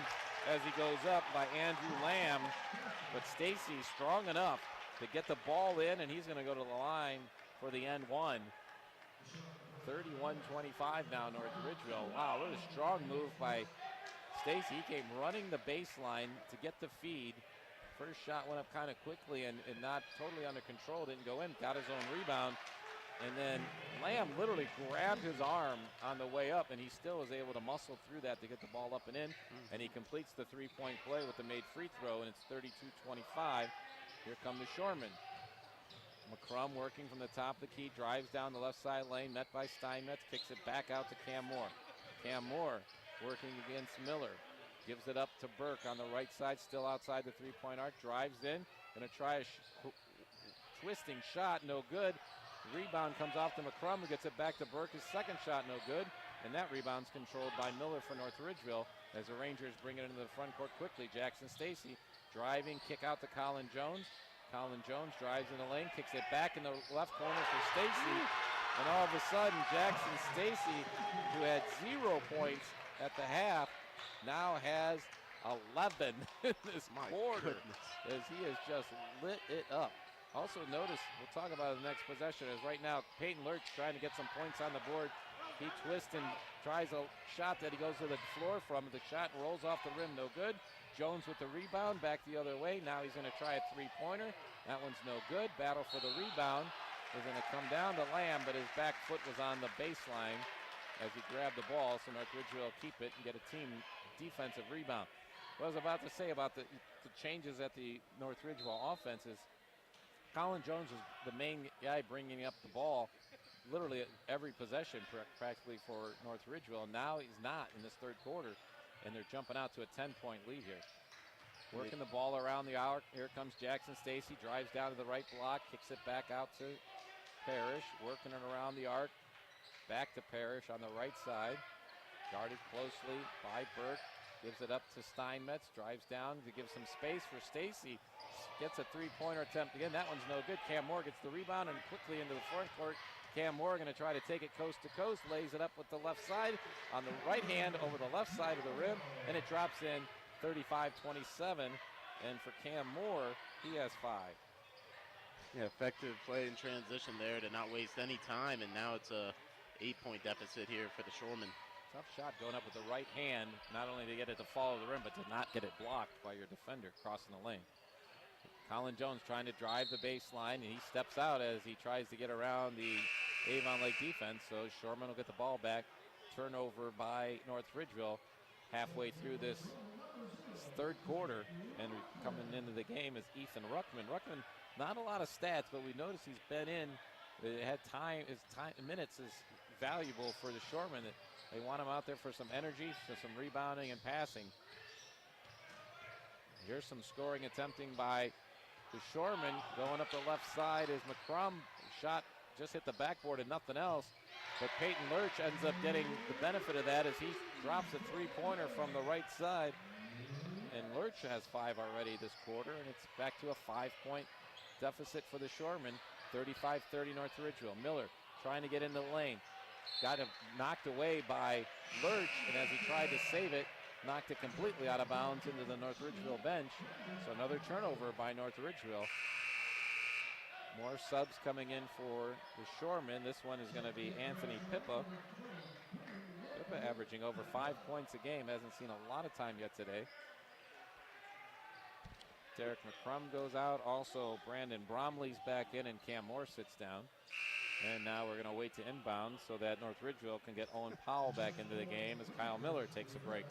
as he goes up by Andrew Lamb. But Stacy's strong enough to get the ball in, and he's going to go to the line for the end one. 31-25 now, North Ridgeville. Wow, what a strong move by Stacy. He came running the baseline to get the feed. First shot went up kind of quickly and not totally under control. Didn't go in. Got his own rebound. And then Lamb literally grabbed his arm on the way up, and he still was able to muscle through that to get the ball up and in. And he completes the three-point play with the made free throw, and it's 32-25. Here come the Shoremen. McCrum working from the top of the key, drives down the left side lane, met by Steinmetz, kicks it back out to Cam Moore. Cam Moore working against Miller. Gives it up to Burke on the right side, still outside the three-point arc. Drives in, going to try a twisting shot, no good. Rebound comes off to McCrum, who gets it back to Burke. His second shot, no good. And that rebound's controlled by Miller for North Ridgeville as the Rangers bring it into the front court quickly. Jackson Stacy driving, kick out to Colin Jones. Colin Jones drives in the lane, kicks it back in the left corner for Stacy. And all of a sudden, Jackson Stacy, who had 0 points at the half, now has 11 in this quarter, as he has just lit it up. Also notice, we'll talk about the next possession, as right now Peyton Lurch trying to get some points on the board. He twists and tries a shot that he goes to the floor from. The shot rolls off the rim, no good. Jones with the rebound, back the other way. Now he's going to try a three-pointer. That one's no good. Battle for the rebound is going to come down to Lamb, but his back foot was on the baseline as he grabbed the ball, so North Ridgeville will keep it and get a team defensive rebound. What I was about to say about the changes at the North Ridgeville offense is Colin Jones is the main guy bringing up the ball literally at every possession practically for North Ridgeville. Now he's not in this third quarter, and they're jumping out to a 10-point lead here. Working the ball around the arc. Here comes Jackson Stacy, drives down to the right block, kicks it back out to Parrish, working it around the arc. Back to Parrish on the right side. Guarded closely by Burke. Gives it up to Steinmetz, drives down to give some space for Stacy. Gets a three-pointer attempt again. That one's no good. Cam Moore gets the rebound and quickly into the front court. Cam Moore going to try to take it coast to coast, lays it up with the left side on the right hand over the left side of the rim, and it drops in 35-27. And for Cam Moore, he has 5. Yeah, effective play in transition there to not waste any time, and now it's a 8-point deficit here for the Shoremen. Tough shot going up with the right hand, not only to get it to fall to the rim, but to not get it blocked by your defender crossing the lane. Colin Jones trying to drive the baseline, and he steps out as he tries to get around the Avon Lake defense, so Shoremen will get the ball back. Turnover by North Ridgeville halfway through this third quarter, and coming into the game is Ethan Ruckman. Ruckman, not a lot of stats, but we noticed he's been in. It had time. His time minutes is valuable for the Shoremen. They want him out there for some energy, for some rebounding and passing. Here's some scoring attempting by the Shoremen. Going up the left side is McCrum. Shot just hit the backboard and nothing else. But Peyton Lurch ends up getting the benefit of that as he drops a three-pointer from the right side. And Lurch has 5 already this quarter, and it's back to a 5-point deficit for the Shoremen. 35-30 North Ridgeville. Miller trying to get into the lane. Got him knocked away by Lurch, and as he tried to save it, knocked it completely out of bounds into the North Ridgeville bench. So another turnover by North Ridgeville. More subs coming in for the Shoremen. This one is going to be Anthony Pippa. Pippa averaging over 5 points a game. Hasn't seen a lot of time yet today. Derek McCrum goes out. Also, Brandon Bromley's back in, and Cam Moore sits down. And now we're going to wait to inbound so that North Ridgeville can get Owen Powell back into the game as Kyle Miller takes a break.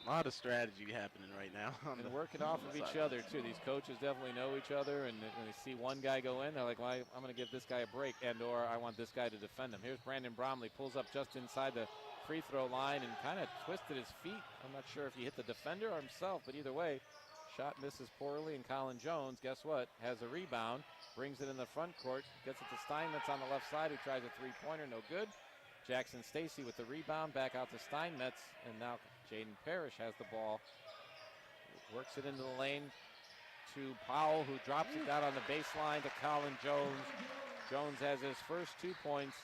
A lot of strategy happening right now. And working off of each other, too. These coaches definitely know each other, and when they see one guy go in, they're like, well, I'm going to give this guy a break, and/or I want this guy to defend him. Here's Brandon Bromley, pulls up just inside the free throw line and kind of twisted his feet. I'm not sure if he hit the defender or himself, but either way, shot misses poorly, and Colin Jones, guess what, has a rebound, brings it in the front court, gets it to Steinmetz on the left side, who tries a three-pointer, no good. Jackson Stacy with the rebound, back out to Steinmetz, and now Jaden Parrish has the ball. Works it into the lane to Powell, who drops it down on the baseline to Colin Jones. Jones has his first 2 points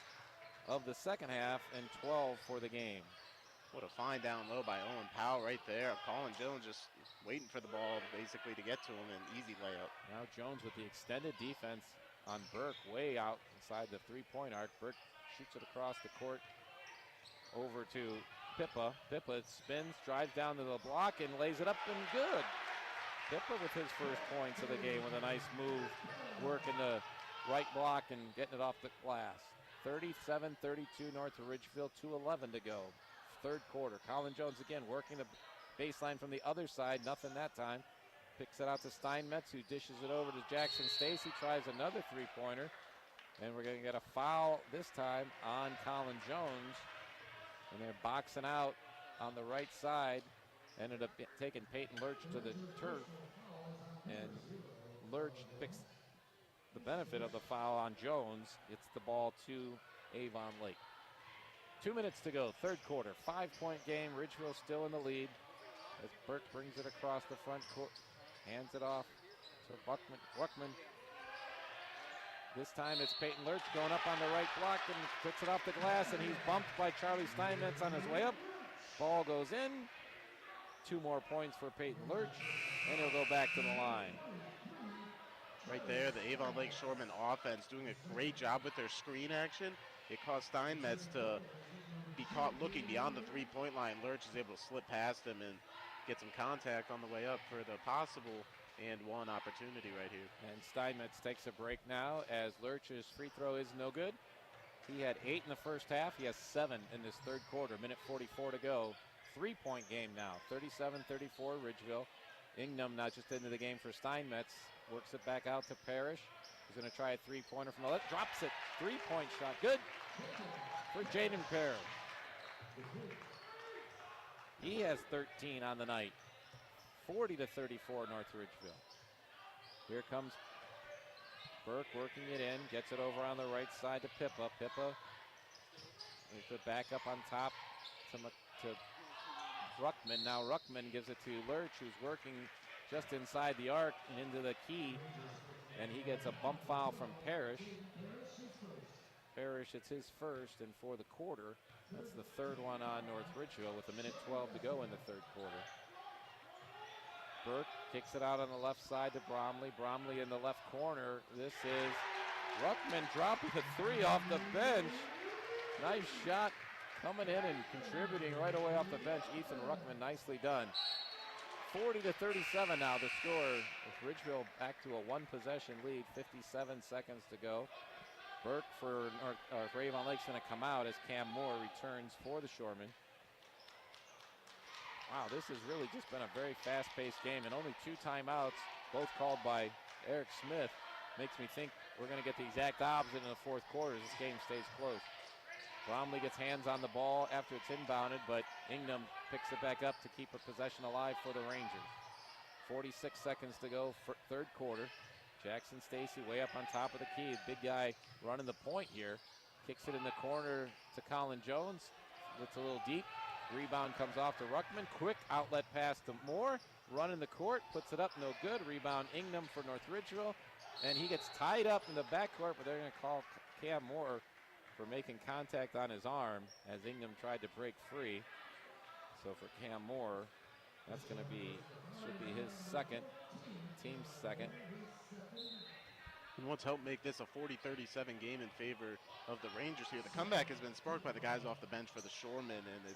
of the second half and 12 for the game. What a fine down low by Owen Powell right there. Colin Jones just waiting for the ball basically to get to him, an easy layup. Now Jones with the extended defense on Burke, way out inside the three-point arc. Burke shoots it across the court over to Pippa. Pippa spins, drives down to the block, and lays it up and good. Pippa with his first points of the game with a nice move, working the right block and getting it off the glass. 37-32 North of Ridgeville, 2:11 to go. Third quarter. Colin Jones again working the baseline from the other side. Nothing that time. Picks it out to Steinmetz, who dishes it over to Jackson Stacy. Tries another three-pointer. And we're going to get a foul this time on Colin Jones. And they're boxing out on the right side. Ended up taking Peyton Lurch to the turf. And Lurch picks the benefit of the foul on Jones. It's the ball to Avon Lake. 2 minutes to go, third quarter. 5-point game. Ridgeville still in the lead as Burke brings it across the front court. Hands it off to Wuckman. This time it's Peyton Lurch going up on the right block and puts it off the glass, and he's bumped by Charlie Steinmetz on his way up. Ball goes in. 2 more points for Peyton Lurch, and he'll go back to the line. Right there, the Avon Lake Shoremen offense doing a great job with their screen action. It caused Steinmetz to be caught looking beyond the three-point line. Lurch is able to slip past him and get some contact on the way up for the possible and one opportunity right here. And Steinmetz takes a break now as Lurch's free throw is no good. He had 8 in the first half. He has 7 in this third quarter. Minute 44 to go. 3-point game now. 37-34 Ridgeville. Ingham not just into the game for Steinmetz. Works it back out to Parrish. He's going to try a three-pointer from the left. Drops it. 3-point shot. Good for Jaden Parrish. He has 13 on the night. 40-34 North Ridgeville. Here comes Burke working it in, gets it over on the right side to Pippa. Pippa with the back up on top to Ruckman. Now Ruckman gives it to Lurch, who's working just inside the arc and into the key, and he gets a bump foul from Parrish. Parrish, it's his first, and for the quarter, that's the third one on North Ridgeville with 1:12 to go in the third quarter. Burke kicks it out on the left side to Bromley. Bromley in the left corner. This is Ruckman dropping a three off the bench. Nice shot coming in and contributing right away off the bench. Ethan Ruckman, nicely done. 40-37 now the score, with Ridgeville back to a one-possession lead, 57 seconds to go. Burke for Avon Lake's going to come out as Cam Moore returns for the Shoremen. Wow, this has really just been a very fast-paced game, and only 2 timeouts, both called by Eric Smith. Makes me think we're going to get the exact opposite in the fourth quarter as this game stays close. Bromley gets hands on the ball after it's inbounded, but Ingham picks it back up to keep a possession alive for the Rangers. 46 seconds to go for third quarter. Jackson Stacy way up on top of the key. Big guy running the point here. Kicks it in the corner to Colin Jones. It's a little deep. Rebound comes off to Ruckman. Quick outlet pass to Moore. Running the court. Puts it up. No good. Rebound Ingham for North Ridgeville. And he gets tied up in the backcourt, but they're going to call Cam Moore for making contact on his arm as Ingham tried to break free. So for Cam Moore, that's going to should be his second, team's second. And what's helped make this a 40-37 game in favor of the Rangers here. The comeback has been sparked by the guys off the bench for the Shoremen, and it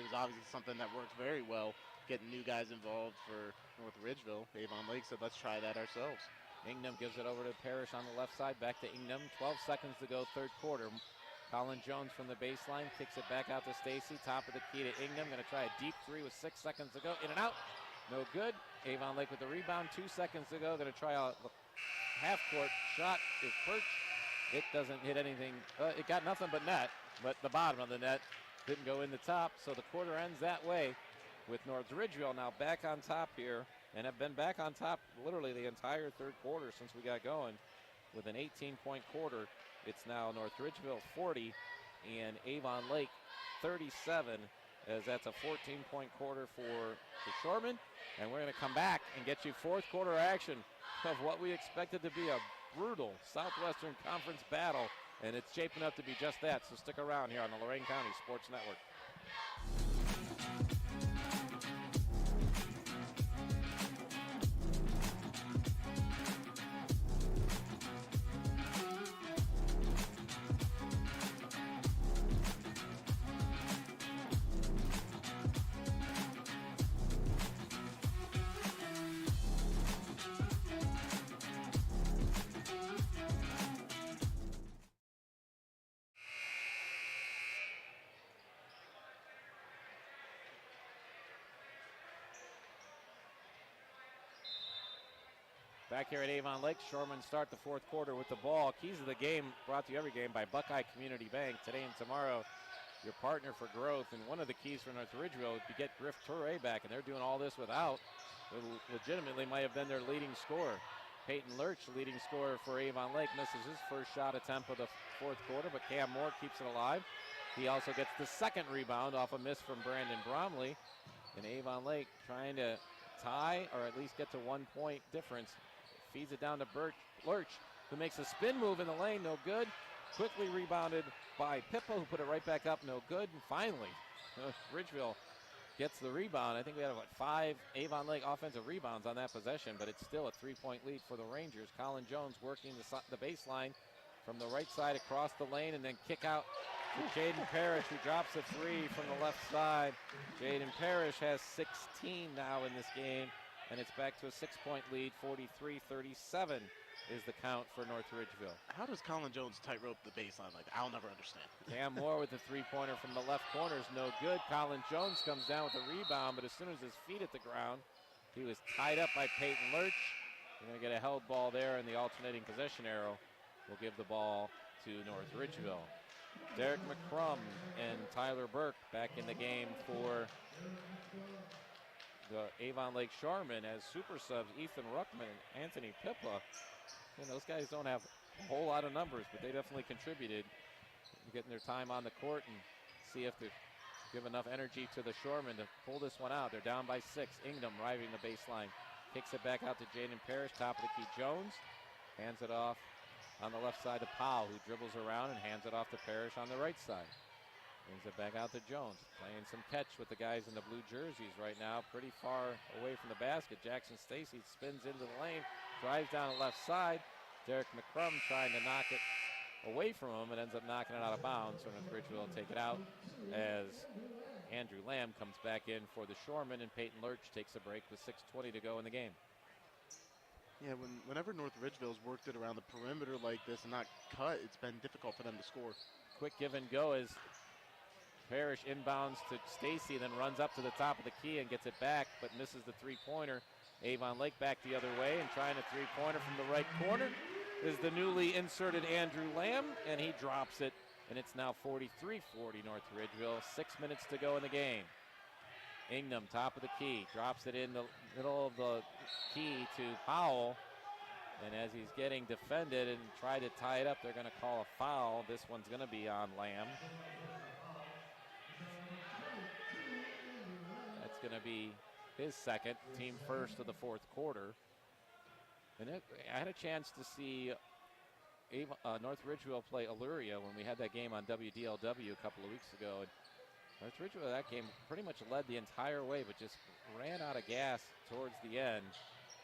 was obviously something that works very well, getting new guys involved for North Ridgeville. Avon Lake said, let's try that ourselves. Ingham gives it over to Parrish on the left side, back to Ingham. 12 seconds to go, third quarter. Colin Jones from the baseline, kicks it back out to Stacy. Top of the key to Ingham, going to try a deep three with 6 seconds to go. In and out, no good. Avon Lake with the rebound, 2 seconds to go. Going to try a half-court shot is perched. It doesn't hit anything. It got nothing but net, but the bottom of the net didn't go in the top. So the quarter ends that way with North Ridgeville now back on top here, and have been back on top literally the entire third quarter since we got going with an 18-point quarter. It's now North Ridgeville 40 and Avon Lake 37, as that's a 14-point quarter for the Shoremen. And we're going to come back and get you fourth quarter action of what we expected to be a brutal Southwestern Conference battle, and it's shaping up to be just that. So stick around here on the Lorain County Sports Network. Back here at Avon Lake, Shoremen start the fourth quarter with the ball. Keys of the game brought to you every game by Buckeye Community Bank. Today and tomorrow, your partner for growth. And one of the keys for North Ridgeville is to get Griff Toure back, and they're doing all this without what legitimately might have been their leading scorer. Peyton Lurch, leading scorer for Avon Lake, misses his first shot attempt of the fourth quarter, but Cam Moore keeps it alive. He also gets the second rebound off a miss from Brandon Bromley. And Avon Lake trying to tie or at least get to 1 point difference. Feeds it down to Lurch, who makes a spin move in the lane, no good. Quickly rebounded by Pippa, who put it right back up, no good. And finally, Ridgeville gets the rebound. I think we had, 5 Avon Lake offensive rebounds on that possession, but it's still a 3-point lead for the Rangers. Colin Jones working the baseline from the right side across the lane, and then kick out to Jaden Parrish, who drops a three from the left side. Jaden Parrish has 16 now in this game, and it's back to a 6-point lead. 43-37 is the count for North Ridgeville. How does Colin Jones tightrope the baseline like that? I'll never understand. Cam Moore with the three-pointer from the left corner is no good. Colin Jones comes down with a rebound, but as soon as his feet hit the ground, he was tied up by Peyton Lurch. We're going to get a held ball there, and the alternating possession arrow will give the ball to North Ridgeville. Derek McCrum and Tyler Burke back in the game for the Avon Lake Shoremen as super subs Ethan Ruckman and Anthony Pippa. And those guys don't have a whole lot of numbers, but they definitely contributed, getting their time on the court and see if they give enough energy to the Shoremen to pull this one out. They're down by 6. Ingham driving the baseline. Kicks it back out to Jaden Parrish, top of the key. Jones hands it off on the left side to Powell, who dribbles around and hands it off to Parrish on the right side. Brings it back out to Jones, playing some catch with the guys in the blue jerseys right now, pretty far away from the basket. Jackson Stacy spins into the lane, drives down the left side. Derek McCrum trying to knock it away from him and ends up knocking it out of bounds. So North Ridgeville will take it out as Andrew Lamb comes back in for the Shoremen, and Peyton Lurch takes a break with 6:20 to go in the game. Yeah, whenever North Ridgeville's worked it around the perimeter like this and not cut, it's been difficult for them to score. Quick give and go as Parrish inbounds to Stacy, then runs up to the top of the key and gets it back, but misses the three-pointer. Avon Lake back the other way and trying a three-pointer from the right corner is the newly inserted Andrew Lamb, and he drops it, and it's now 43-40 North Ridgeville. 6 minutes to go in the game. Ingham, top of the key, drops it in the middle of the key to Powell, and as he's getting defended and try to tie it up, they're going to call a foul. This one's going to be on Lamb. That's going to be his second, team first of the fourth quarter. And I had a chance to see North Ridgeville play Illyria when we had that game on WDLW a couple of weeks ago. And North Ridgeville, that game pretty much led the entire way, but just ran out of gas towards the end.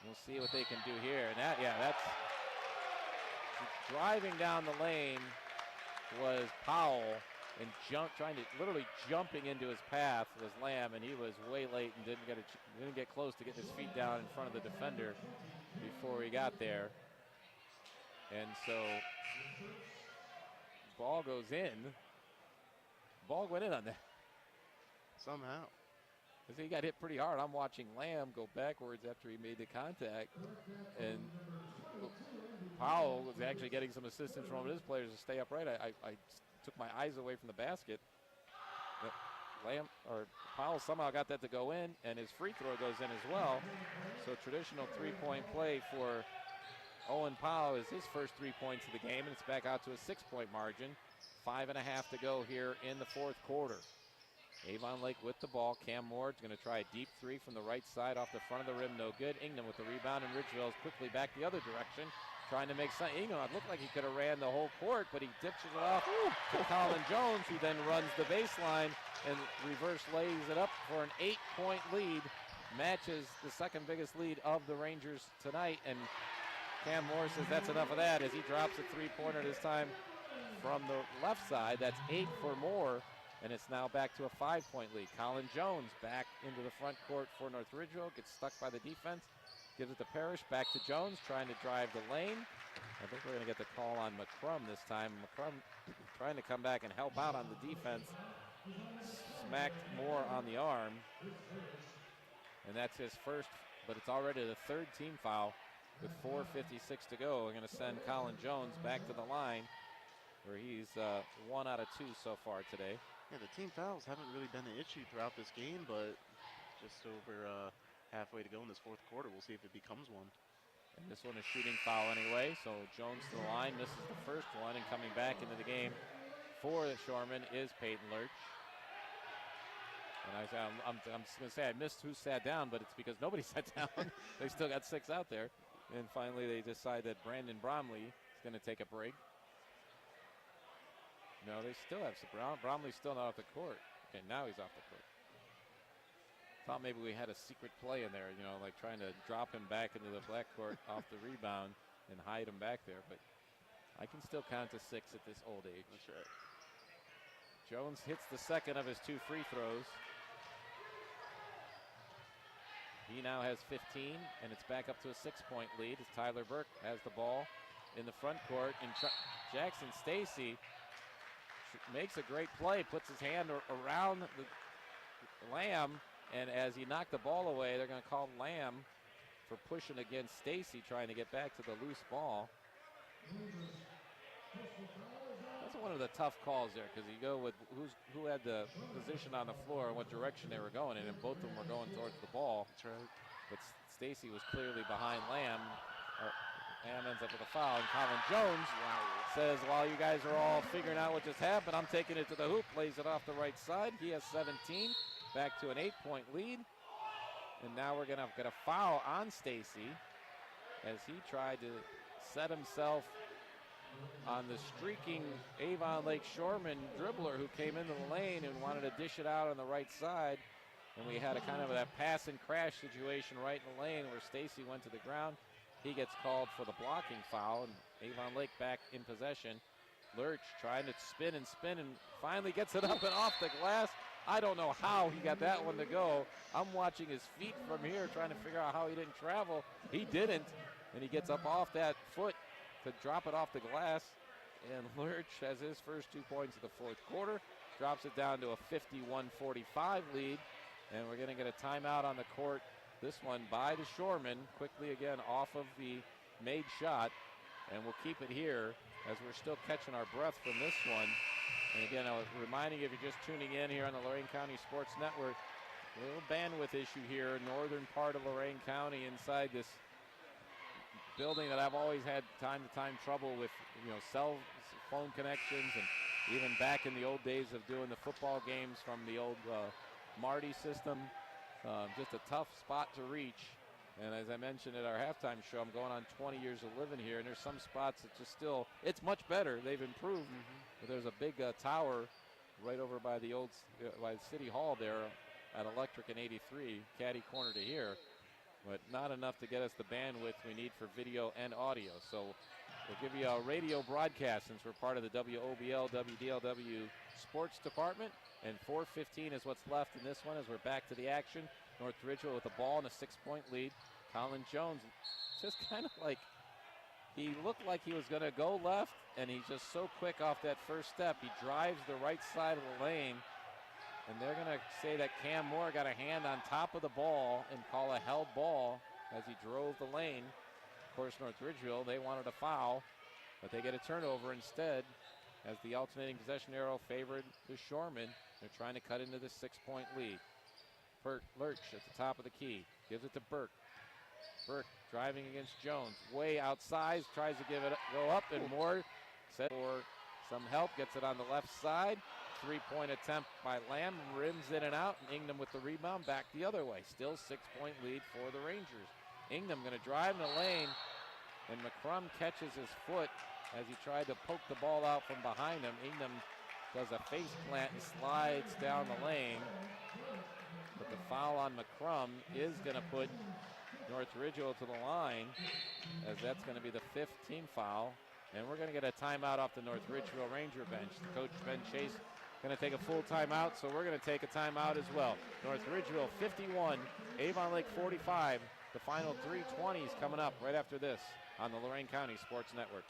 We'll see what they can do here. And that's driving down the lane was Powell, and literally jumping into his path was Lamb, and he was way late and didn't get close to getting his feet down in front of the defender before he got there. And so ball goes in. Ball went in on that. Somehow. He got hit pretty hard. I'm watching Lamb go backwards after he made the contact, and Powell was actually getting some assistance from his players to stay upright. I took my eyes away from the basket. But Powell somehow got that to go in, and his free throw goes in as well. So traditional three-point play for Owen Powell is his first 3 points of the game, and it's back out to a 6-point margin. 5.5 to go here in the fourth quarter. Avon Lake with the ball. Cam Moore is going to try a deep three from the right side off the front of the rim. No good. Ingham with the rebound, and Ridgeville is quickly back the other direction, trying to make something. Ingham, it looked like he could have ran the whole court, but he dips it off to Colin Jones, who then runs the baseline and reverse lays it up for an 8-point lead. Matches the second biggest lead of the Rangers tonight, and Cam Moore says that's enough of that as he drops a three-pointer this time from the left side. That's 8 for Moore, and it's now back to a 5-point lead. Colin Jones back into the front court for North Ridgeville, gets stuck by the defense, gives it to Parrish, back to Jones, trying to drive the lane. I think we're going to get the call on McCrum this time. McCrum trying to come back and help out on the defense. Smacked Moore on the arm, and that's his first, but it's already the third team foul with 4:56 to go. We're going to send Colin Jones back to the line, where he's 1 out of 2 so far today. Yeah, the team fouls haven't really been an issue throughout this game, but just over halfway to go in this fourth quarter, we'll see if it becomes one. And this one is shooting foul anyway, so Jones to the line, misses the first one, and coming back into the game for the Shoremen is Peyton Lurch. And I'm just going to say I missed who sat down, but it's because nobody sat down. They still got 6 out there. And finally they decide that Brandon Bromley is going to take a break. No, they still have some. Bromley's still not off the court. Okay, now he's off the court. Thought maybe we had a secret play in there, like trying to drop him back into the backcourt off the rebound and hide him back there. But I can still count to 6 at this old age. That's right. Jones hits the second of his 2 free throws. He now has 15, and it's back up to a 6-point lead as Tyler Burke has the ball in the front court. And Jackson Stacy makes a great play, puts his hand around the Lamb, and as he knocked the ball away, they're going to call Lamb for pushing against Stacy, trying to get back to the loose ball. was one of the tough calls there because you go with who had the position on the floor and what direction they were going in, and both of them were going towards the ball. That's right. But Stacy was clearly behind Lamb. Lamb ends up with a foul, and Colin Jones says, while you guys are all figuring out what just happened, I'm taking it to the hoop, plays it off the right side. He has 17, back to an 8-point lead. And now we're gonna get a foul on Stacy as he tried to set himself on the streaking Avon Lake Shoremen dribbler who came into the lane and wanted to dish it out on the right side. And we had a kind of that pass and crash situation right in the lane where Stacy went to the ground. He gets called for the blocking foul, and Avon Lake back in possession. Lurch trying to spin and finally gets it up and off the glass. I don't know how he got that one to go. I'm watching his feet from here trying to figure out how he didn't travel. He didn't, and he gets up off that foot to drop it off the glass. And Lurch has his first 2 points of the fourth quarter, drops it down to a 51-45 lead, and we're going to get a timeout on the court. This one by the Shoremen, quickly again off of the made shot, and we'll keep it here as we're still catching our breath from this one. And again, I was reminding you, if you're just tuning in here on the Lorain County Sports Network, a little bandwidth issue here, northern part of Lorain County, inside this building that I've always had time to time trouble with, cell phone connections, and even back in the old days of doing the football games from the old Marty system. Just a tough spot to reach. And as I mentioned at our halftime show, I'm going on 20 years of living here, and there's some spots that just still, it's much better. They've improved. But there's a big tower right over by the old by City Hall there at Electric and 83, caddy corner to here. But not enough to get us the bandwidth we need for video and audio. So we'll give you a radio broadcast since we're part of the WOBL, WDLW Sports Department. And 4:15 is what's left in this one as we're back to the action. North Ridgeville with the ball and a 6-point lead. Colin Jones just kind of like, he looked like he was going to go left, and he's just so quick off that first step. He drives the right side of the lane, and they're going to say that Cam Moore got a hand on top of the ball and call a held ball as he drove the lane. Of course, North Ridgeville, they wanted a foul, but they get a turnover instead as the alternating possession arrow favored the Shoremen. They're trying to cut into this 6-point lead. Lurch at the top of the key, gives it to Burke. Burke driving against Jones, way outside, tries to give it go up, and Moore set for some help, gets it on the left side. 3-point attempt by Lamb, rims in and out, and Ingham with the rebound back the other way. Still 6-point lead for the Rangers. Ingham going to drive in the lane, and McCrum catches his foot as he tried to poke the ball out from behind him. Ingham does a face plant and slides down the lane. But the foul on McCrum is going to put North Ridgeville to the line, as that's going to be the 5th team foul. And we're going to get a timeout off the North Ridgeville Ranger bench. Coach Ben Chase going to take a full timeout, so we're going to take a timeout as well. North Ridgeville 51, Avon Lake 45. The final 3:20s coming up right after this on the Lorain County Sports Network.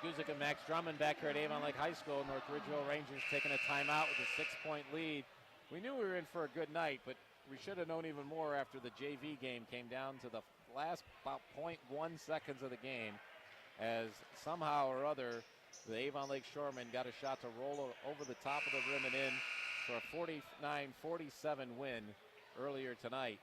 Guzik and Max Drummond back here at Avon Lake High School. North Ridgeville Rangers taking a timeout with a 6-point lead. We knew we were in for a good night, but we should have known even more after the JV game came down to the last about 0.1 seconds of the game, as somehow or other the Avon Lake Shoremen got a shot to roll over the top of the rim and in for a 49-47 win earlier tonight.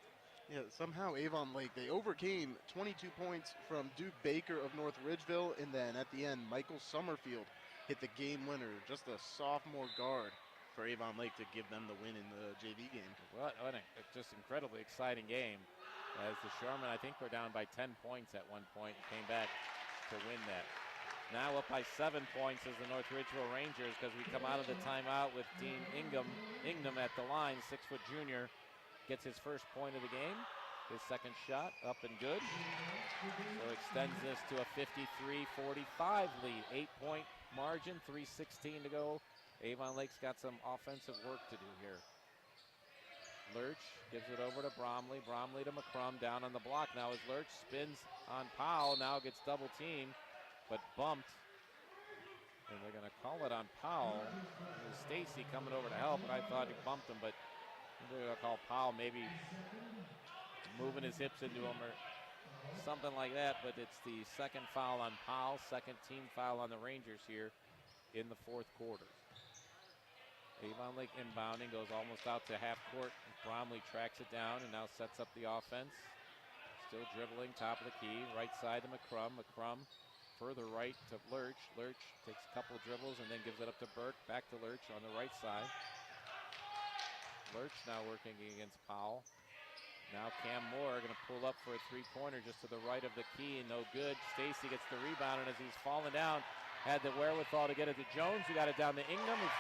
Yeah, somehow Avon Lake, they overcame 22 points from Duke Baker of North Ridgeville, and then at the end, Michael Summerfield hit the game winner, just a sophomore guard for Avon Lake to give them the win in the JV game. What a just incredibly exciting game, as the Shoremen, I think, were down by 10 points at one point and came back to win that. Now up by 7 points is the North Ridgeville Rangers, because we come out of the timeout with Dean Ingham at the line, 6-foot junior. Gets his first point of the game. His second shot up and good. So extends this to a 53-45 lead. 8-point margin, 3:16 to go. Avon Lake's got some offensive work to do here. Lurch gives it over to Bromley. Bromley to McCrum down on the block now as Lurch spins on Powell. Now gets double teamed, but bumped. And they're going to call it on Powell. There's Stacy coming over to help, and I thought he bumped him, but they're going to call Powell maybe moving his hips into him or something like that. But it's the second foul on Powell, second team foul on the Rangers here in the fourth quarter. Avon Lake inbounding, goes almost out to half court. Bromley tracks it down and now sets up the offense. Still dribbling, top of the key, right side to McCrum. McCrum further right to Lurch. Lurch takes a couple dribbles and then gives it up to Burke. Back to Lurch on the right side. Lurch now working against Powell. Now Cam Moore going to pull up for a three-pointer just to the right of the key, and no good. Stacy gets the rebound, and as he's falling down, had the wherewithal to get it to Jones, who got it down to Ingham, who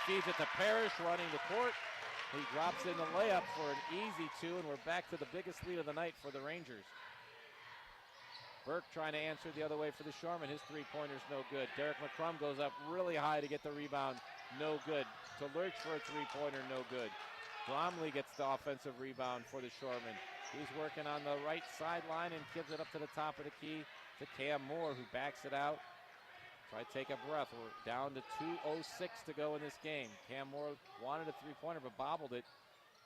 feeds it to Parrish, running the court. He drops in the layup for an easy two, and we're back to the biggest lead of the night for the Rangers. Burke trying to answer the other way for the Shoremen. His three-pointer's no good. Derek McCrum goes up really high to get the rebound. No good. To Lurch for a three-pointer, no good. Bromley gets the offensive rebound for the Shoremen. He's working on the right sideline and gives it up to the top of the key to Cam Moore, who backs it out. Try to take a breath. We're down to 2:06 to go in this game. Cam Moore wanted a three-pointer but bobbled it.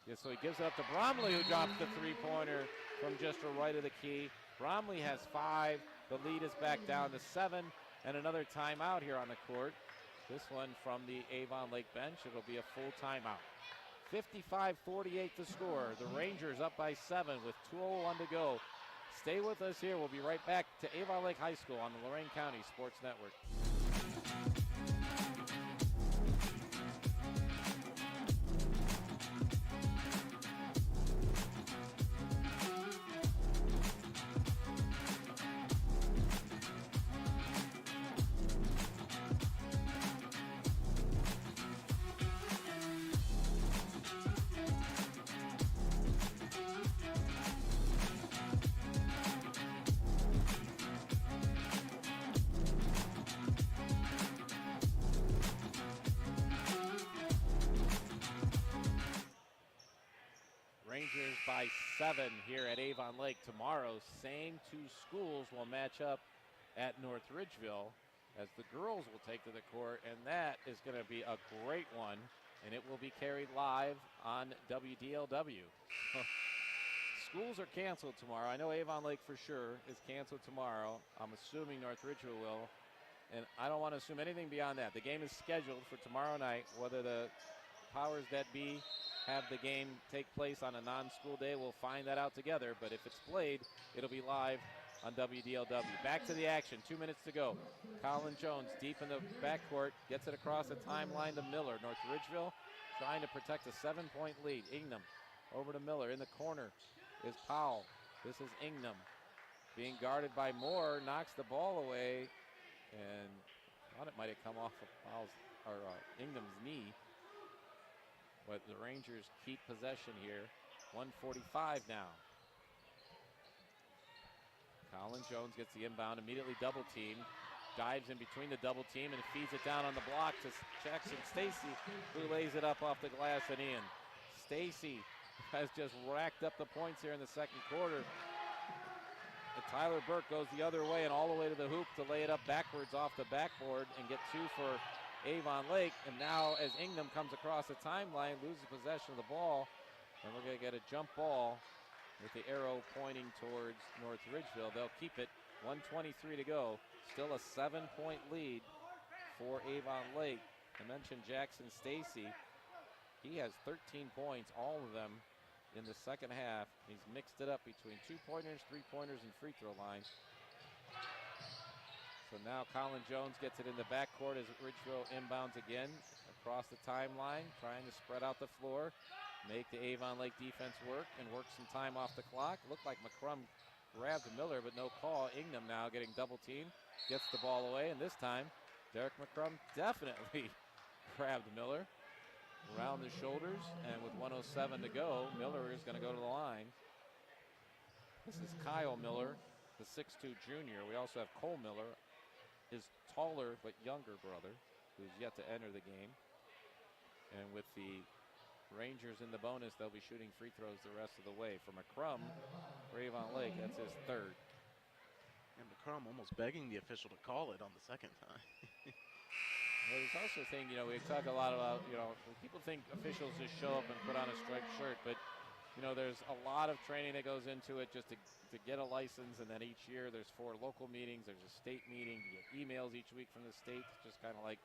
Yeah, so he gives it up to Bromley, who drops the three-pointer from just the right of the key. Bromley has 5. The lead is back down to 7. And another timeout here on the court. This one from the Avon Lake bench. It'll be a full timeout. 55-48 to score. The Rangers up by 7 with 2:01 to go. Stay with us here. We'll be right back to Avon Lake High School on the Lorain County Sports Network. Rangers by 7 here at Avon Lake. Tomorrow, same two schools will match up at North Ridgeville as the girls will take to the court, and that is going to be a great one, and it will be carried live on WDLW. Schools are canceled tomorrow. I know Avon Lake for sure is canceled tomorrow. I'm assuming North Ridgeville will, and I don't want to assume anything beyond that. The game is scheduled for tomorrow night. Whether the powers that be have the game take place on a non-school day, we'll find that out together. But if it's played, it'll be live on WDLW. Back to the action, 2 minutes to go. Colin Jones deep in the backcourt, gets it across the timeline to Miller. North Ridgeville trying to protect a 7-point lead. Ingham over to Miller. In the corner is Powell. This is Ingham being guarded by Moore, knocks the ball away, and thought it might have come off of Ingham's knee. But the Rangers keep possession here. 1:45 now. Colin Jones gets the inbound, immediately double teamed. Dives in between the double team and feeds it down on the block to Jackson Stacy, who lays it up off the glass and in. Stacy has just racked up the points here in the second quarter. And Tyler Burke goes the other way and all the way to the hoop to lay it up backwards off the backboard and get 2 for Avon Lake. And now as Ingham comes across the timeline, loses possession of the ball, and we're going to get a jump ball with the arrow pointing towards North Ridgeville. They'll keep it. 1:23 to go. Still a 7-point lead for Avon Lake. I mentioned Jackson Stacy. He has 13 points, all of them in the second half. He's mixed it up between 2-pointers, 3-pointers, and free throw lines. So now Colin Jones gets it in the backcourt as Ridgeville inbounds again across the timeline, trying to spread out the floor, make the Avon Lake defense work, and work some time off the clock. Looked like McCrum grabbed Miller, but no call. Ingham now getting double teamed, gets the ball away, and this time Derek McCrum definitely grabbed Miller around the shoulders, and with 1:07 to go, Miller is going to go to the line. This is Kyle Miller, the 6'2 junior. We also have Cole Miller, his taller but younger brother, who's yet to enter the game. And with the Rangers in the bonus, they'll be shooting free throws the rest of the way. For McCrum, for Avon Lake, that's his third. And McCrum almost begging the official to call it on the second time. Well, there's also a thing, we talk a lot about, people think officials just show up and put on a striped shirt, but, there's a lot of training that goes into it just to get a license, and then each year there's 4 local meetings, there's a state meeting, you get emails each week from the state, just kind of like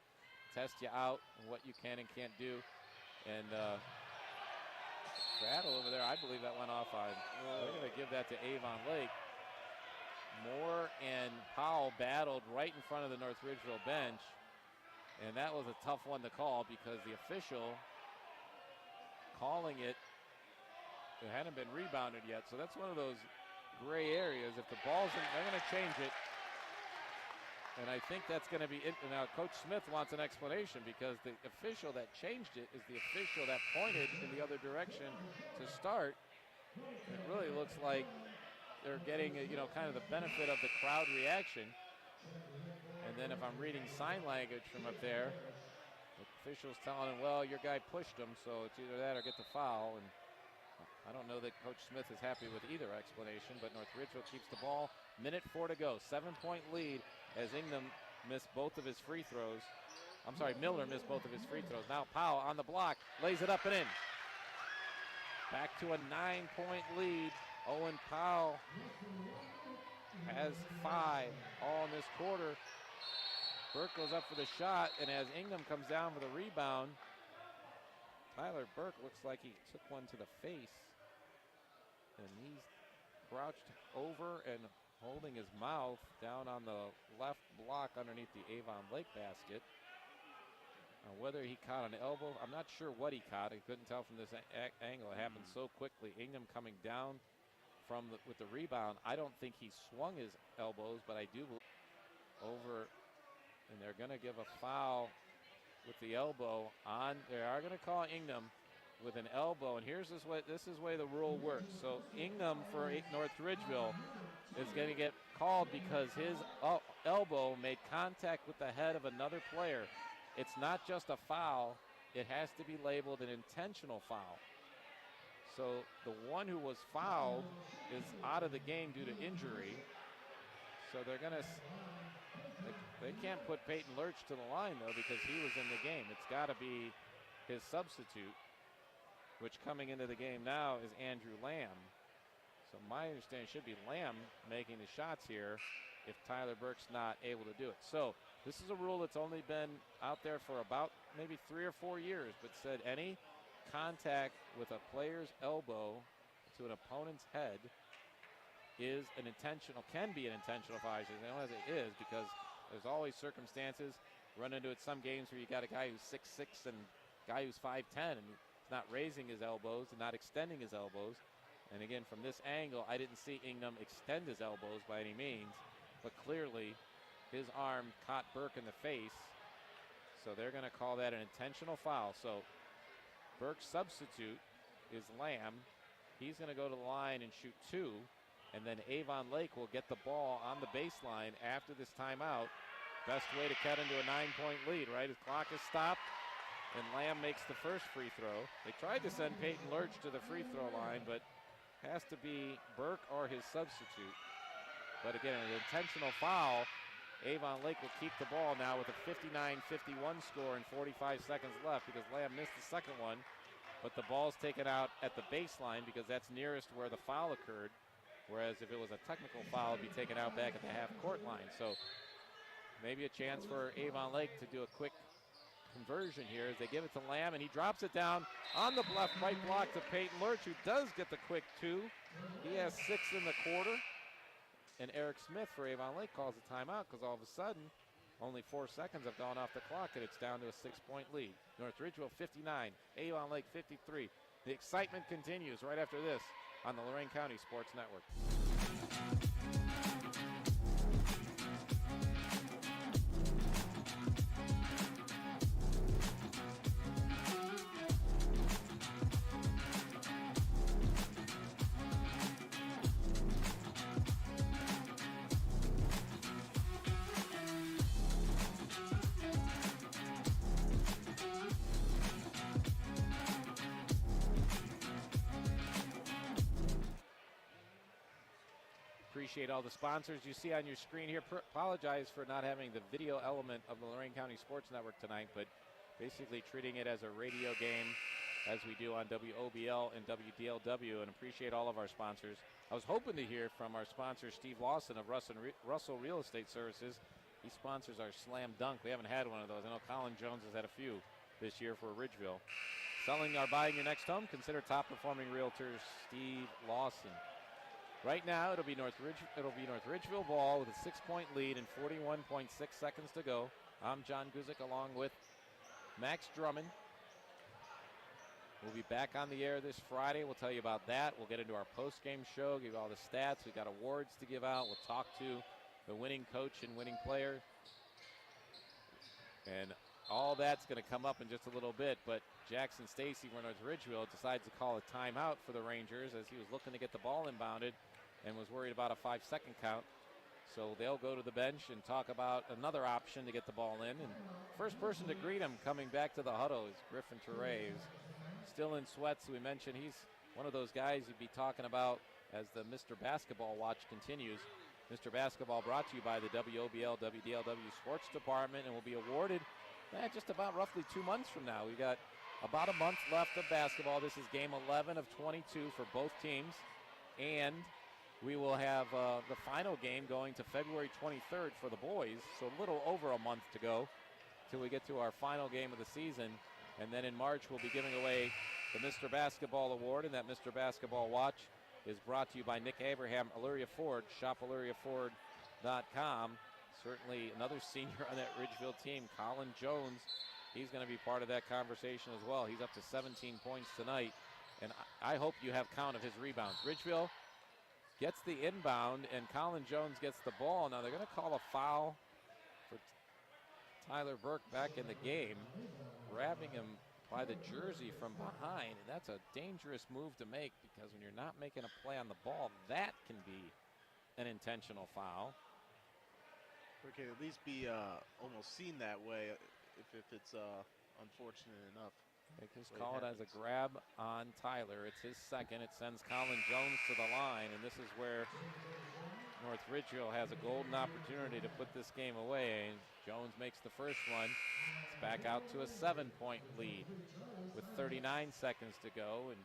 test you out and what you can and can't do. And battle over there, I believe that went off on. We're going to give that to Avon Lake. Moore and Powell battled right in front of the North Ridgeville bench, and that was a tough one to call because the official calling it hadn't been rebounded yet. So that's one of those gray areas. If the ball's in, they're going to change it. And I think that's going to be it. Now, Coach Smith wants an explanation because the official that changed it is the official that pointed in the other direction to start. It really looks like they're getting, kind of the benefit of the crowd reaction. And then if I'm reading sign language from up there, the official's telling him, well, your guy pushed him, so it's either that or get the foul. And I don't know that Coach Smith is happy with either explanation, but North Ridgeville keeps the ball. Minute 4 to go. 7-point lead as Ingham missed both of his free throws. Miller missed both of his free throws. Now Powell on the block, lays it up and in. Back to a 9-point lead. Owen Powell has 5 all in this quarter. Burke goes up for the shot, and as Ingham comes down for the rebound, Tyler Burke looks like he took one to the face. And he's crouched over and holding his mouth down on the left block underneath the Avon Lake basket. Whether he caught an elbow, I'm not sure what he caught. I couldn't tell from this angle. It happened so quickly. Ingham coming down with the rebound. I don't think he swung his elbows, but I do over, and they're going to give a foul with the elbow on. They are going to call Ingham with an elbow, and this is the way the rule works. So Ingham for North Ridgeville is going to get called because his elbow made contact with the head of another player. It's not just a foul, it has to be labeled an intentional foul. So the one who was fouled is out of the game due to injury. So they're going to, they can't put Peyton Lurch to the line though because he was in the game. It's got to be his substitute, which coming into the game now is Andrew Lamb. So my understanding should be Lamb making the shots here if Tyler Burke's not able to do it. So this is a rule that's only been out there for about maybe 3 or 4 years, but said any contact with a player's elbow to an opponent's head can be an intentional foul. I know as it is because there's always circumstances. Run into it some games where you got a guy who's 6'6" and a guy who's 5'10", and he's not raising his elbows and not extending his elbows. And again, from this angle, I didn't see Ingham extend his elbows by any means, but clearly his arm caught Burke in the face. So they're going to call that an intentional foul. So Burke's substitute is Lamb. He's going to go to the line and shoot 2, and then Avon Lake will get the ball on the baseline after this timeout. Best way to cut into a 9-point lead, right? His clock is stopped, and Lamb makes the first free throw. They tried to send Peyton Lurch to the free throw line, but has to be Burke or his substitute. But again, an intentional foul. Avon Lake will keep the ball now with a 59-51 score and 45 seconds left because Lamb missed the second one. But the ball's taken out at the baseline because that's nearest where the foul occurred. Whereas if it was a technical foul, it'd be taken out back at the half-court line. So maybe a chance for Avon Lake to do a quick conversion here as they give it to Lamb, and he drops it down on the left right block to Peyton Lurch, who does get the quick 2. He has 6 in the quarter. And Eric Smith for Avon Lake calls a timeout because all of a sudden only 4 seconds have gone off the clock and it's down to a 6-point lead. North Ridgeville 59, Avon Lake 53. The excitement continues right after this on the Lorain County Sports Network. appreciate all the sponsors you see on your screen here. Apologize for not having the video element of the Lorain County Sports Network tonight, but basically treating it as a radio game as we do on WOBL and WDLW, and appreciate all of our sponsors. I was hoping to hear from our sponsor, Steve Lawson of Russell Real Estate Services. He sponsors our Slam Dunk. We haven't had one of those. I know Colin Jones has had a few this year for Ridgeville. Selling or buying your next home? Consider top-performing realtor Steve Lawson. Right now, it'll be North Ridgeville ball with a 6-point lead and 41.6 seconds to go. I'm John Guzik along with Max Drummond. We'll be back on the air this Friday. We'll tell you about that. We'll get into our post-game show, give you all the stats. We've got awards to give out. We'll talk to the winning coach and winning player. And all that's going to come up in just a little bit. But Jackson Stacy for North Ridgeville decides to call a timeout for the Rangers as he was looking to get the ball inbounded and was worried about a 5-second count. So they'll go to the bench and talk about another option to get the ball in. And first person to greet him coming back to the huddle is Griffin Teray. Still in sweats. We mentioned he's one of those guys you'd be talking about as the Mr. Basketball watch continues. Mr. Basketball brought to you by the WOBL WDLW Sports Department and will be awarded just about roughly 2 months from now. We've got about a month left of basketball. This is game 11 of 22 for both teams. And we will have the final game going to February 23rd for the boys. So a little over a month to go till we get to our final game of the season. And then in March, we'll be giving away the Mr. Basketball Award, and that Mr. Basketball Watch is brought to you by Nick Abraham, Illyria Ford, shopillyriford.com. Certainly another senior on that Ridgeville team, Colin Jones. He's going to be part of that conversation as well. He's up to 17 points tonight, and I hope you have count of his rebounds. Ridgeville gets the inbound, and Colin Jones gets the ball. Now they're going to call a foul for Tyler Burke back in the game, grabbing him by the jersey from behind, and that's a dangerous move to make because when you're not making a play on the ball, that can be an intentional foul. It can at least be almost seen that way if it's unfortunate enough. They just call it as a grab on Tyler. It's his second. It sends Colin Jones to the line, and this is where North Ridgeville has a golden opportunity to put this game away. And Jones makes the first one. It's back out to a 7-point lead with 39 seconds to go. And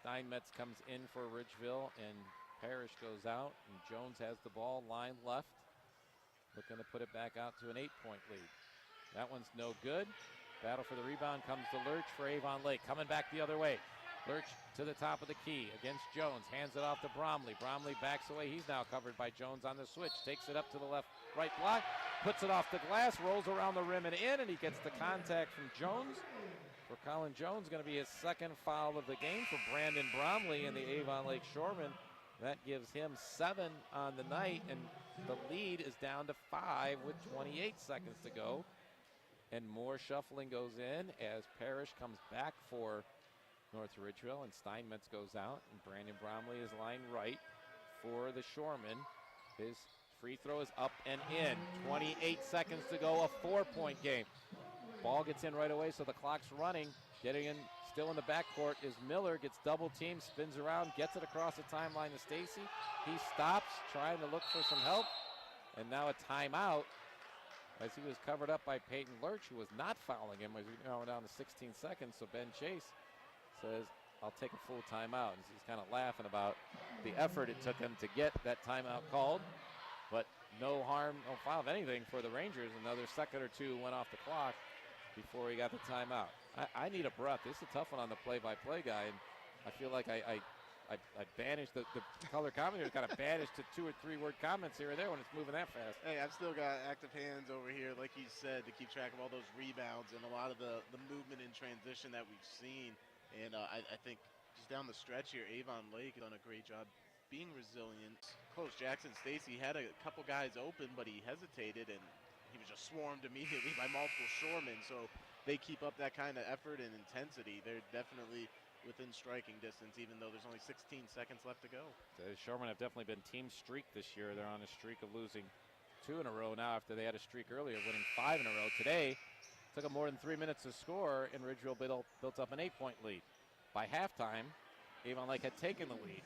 Steinmetz comes in for Ridgeville, and Parrish goes out, and Jones has the ball, line left, looking to put it back out to an 8-point lead. That one's no good. Battle for the rebound comes to Lurch for Avon Lake. Coming back the other way. Lurch to the top of the key against Jones. Hands it off to Bromley. Bromley backs away. He's now covered by Jones on the switch. Takes it up to the right block. Puts it off the glass. Rolls around the rim and in. And he gets the contact from Jones. For Colin Jones, going to be his second foul of the game for Brandon Bromley in the Avon Lake Shoremen. That gives him 7 on the night. And the lead is down to 5 with 28 seconds to go. And more shuffling goes in as Parrish comes back for North Ridgeville, and Steinmetz goes out, and Brandon Bromley is lined right for the Shoremen. His free throw is up and in. 28 seconds to go, a 4-point game. Ball gets in right away, so the clock's running. Getting in, still in the backcourt is Miller, gets double teamed, spins around, gets it across the timeline to Stacy. He stops, trying to look for some help, and now a timeout as he was covered up by Peyton Lurch, who was not fouling him as we now down to 16 seconds. So Ben Chase says, I'll take a full timeout. And he's kind of laughing about the effort it took him to get that timeout called. But no harm, no foul of anything for the Rangers. Another second or two went off the clock before he got the timeout. I need a breath. This is a tough one on the play-by-play guy. And I feel like I banished the color commentator's got to banish to 2 or 3 word comments here or there when it's moving that fast. Hey, I've still got active hands over here, like you said, to keep track of all those rebounds and a lot of the movement in transition that we've seen. And I think just down the stretch here, Avon Lake has done a great job being resilient. Close. Jackson Stacy had a couple guys open, but he hesitated, and he was just swarmed immediately by multiple Shoremen. So they keep up that kind of effort and intensity. They're definitely within striking distance, even though there's only 16 seconds left to go. The Shoremen have definitely been team streak this year. They're on a streak of losing 2 in a row now after they had a streak earlier, winning 5 in a row. Today, took them more than 3 minutes to score, and Ridgeville built up an 8-point lead. By halftime, Avon Lake had taken the lead.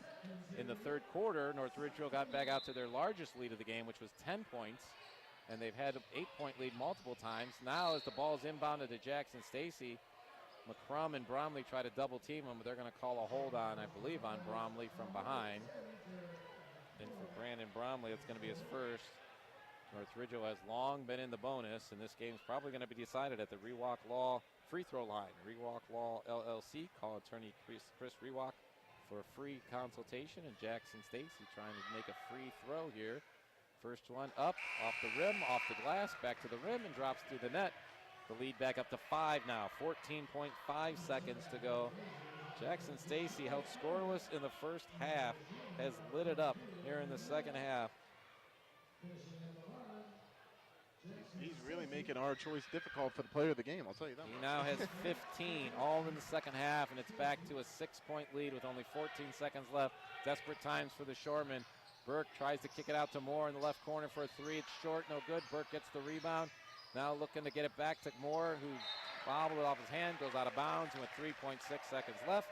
In the third quarter, North Ridgeville got back out to their largest lead of the game, which was 10 points, and they've had an 8-point lead multiple times. Now as the ball's inbounded to Jackson Stacy, McCrum and Bromley try to double team him, but they're going to call a hold on, I believe, on Bromley from behind. And for Brandon Bromley, it's going to be his first. North Ridgeville has long been in the bonus, and this game's probably going to be decided at the Rewalk Law free throw line. Rewalk Law LLC, call attorney Chris Rewalk for a free consultation, and Jackson Stacy trying to make a free throw here. First one up, off the rim, off the glass, back to the rim, and drops through the net. The lead back up to 5 now, 14.5 seconds to go. Jackson Stacy held scoreless in the first half, has lit it up here in the second half. He's really making our choice difficult for the player of the game, I'll tell you that. He now has 15, all in the second half, and it's back to a 6-point lead with only 14 seconds left. Desperate times for the Shoremen. Burke tries to kick it out to Moore in the left corner for a three. It's short, no good. Burke gets the rebound. Now looking to get it back to Moore, who bobbled it off his hand, goes out of bounds, and with 3.6 seconds left,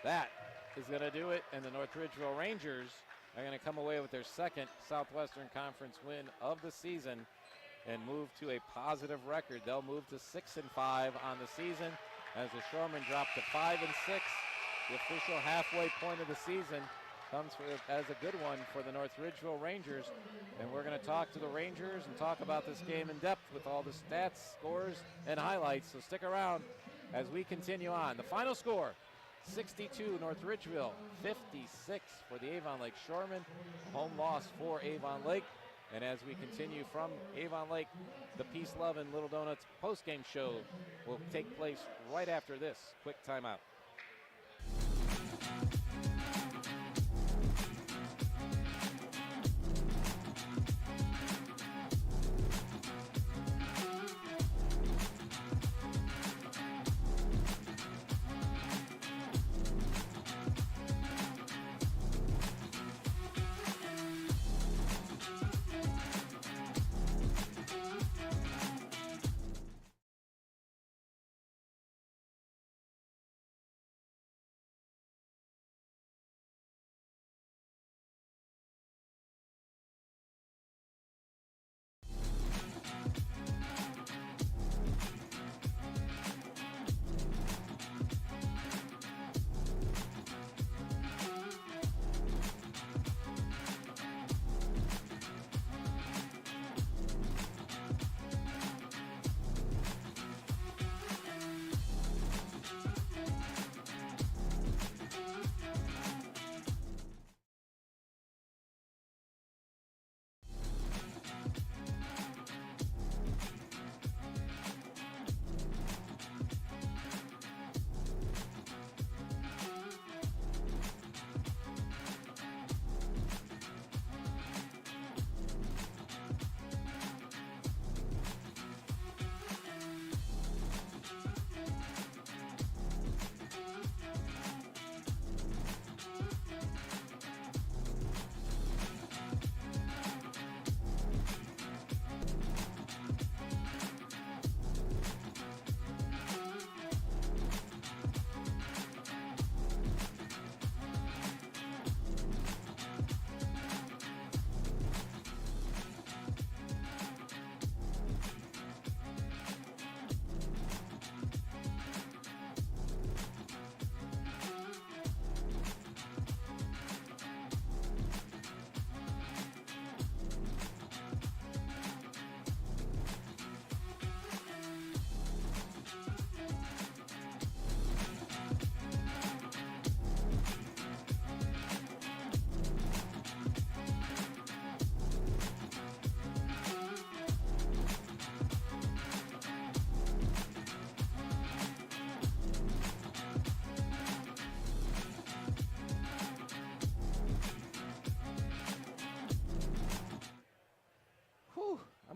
that is going to do it. And the North Ridgeville Rangers are going to come away with their second Southwestern Conference win of the season and move to a positive record. They'll move to 6-5 on the season as the Shoremen drop to 5-6. The official halfway point of the season comes as a good one for the North Ridgeville Rangers. And we're going to talk to the Rangers and talk about this game in depth with all the stats, scores, and highlights. So stick around as we continue on. The final score, 62 North Ridgeville, 56 for the Avon Lake Shoremen. Home loss for Avon Lake. And as we continue from Avon Lake, the Peace, Love, and Little Donuts postgame show will take place right after this quick timeout.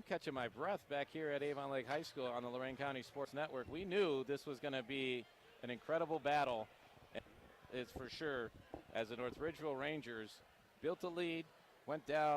Catching my breath back here at Avon Lake High School on the Lorain County Sports Network. We knew this was going to be an incredible battle. It's for sure, as the North Ridgeville Rangers built a lead, went down.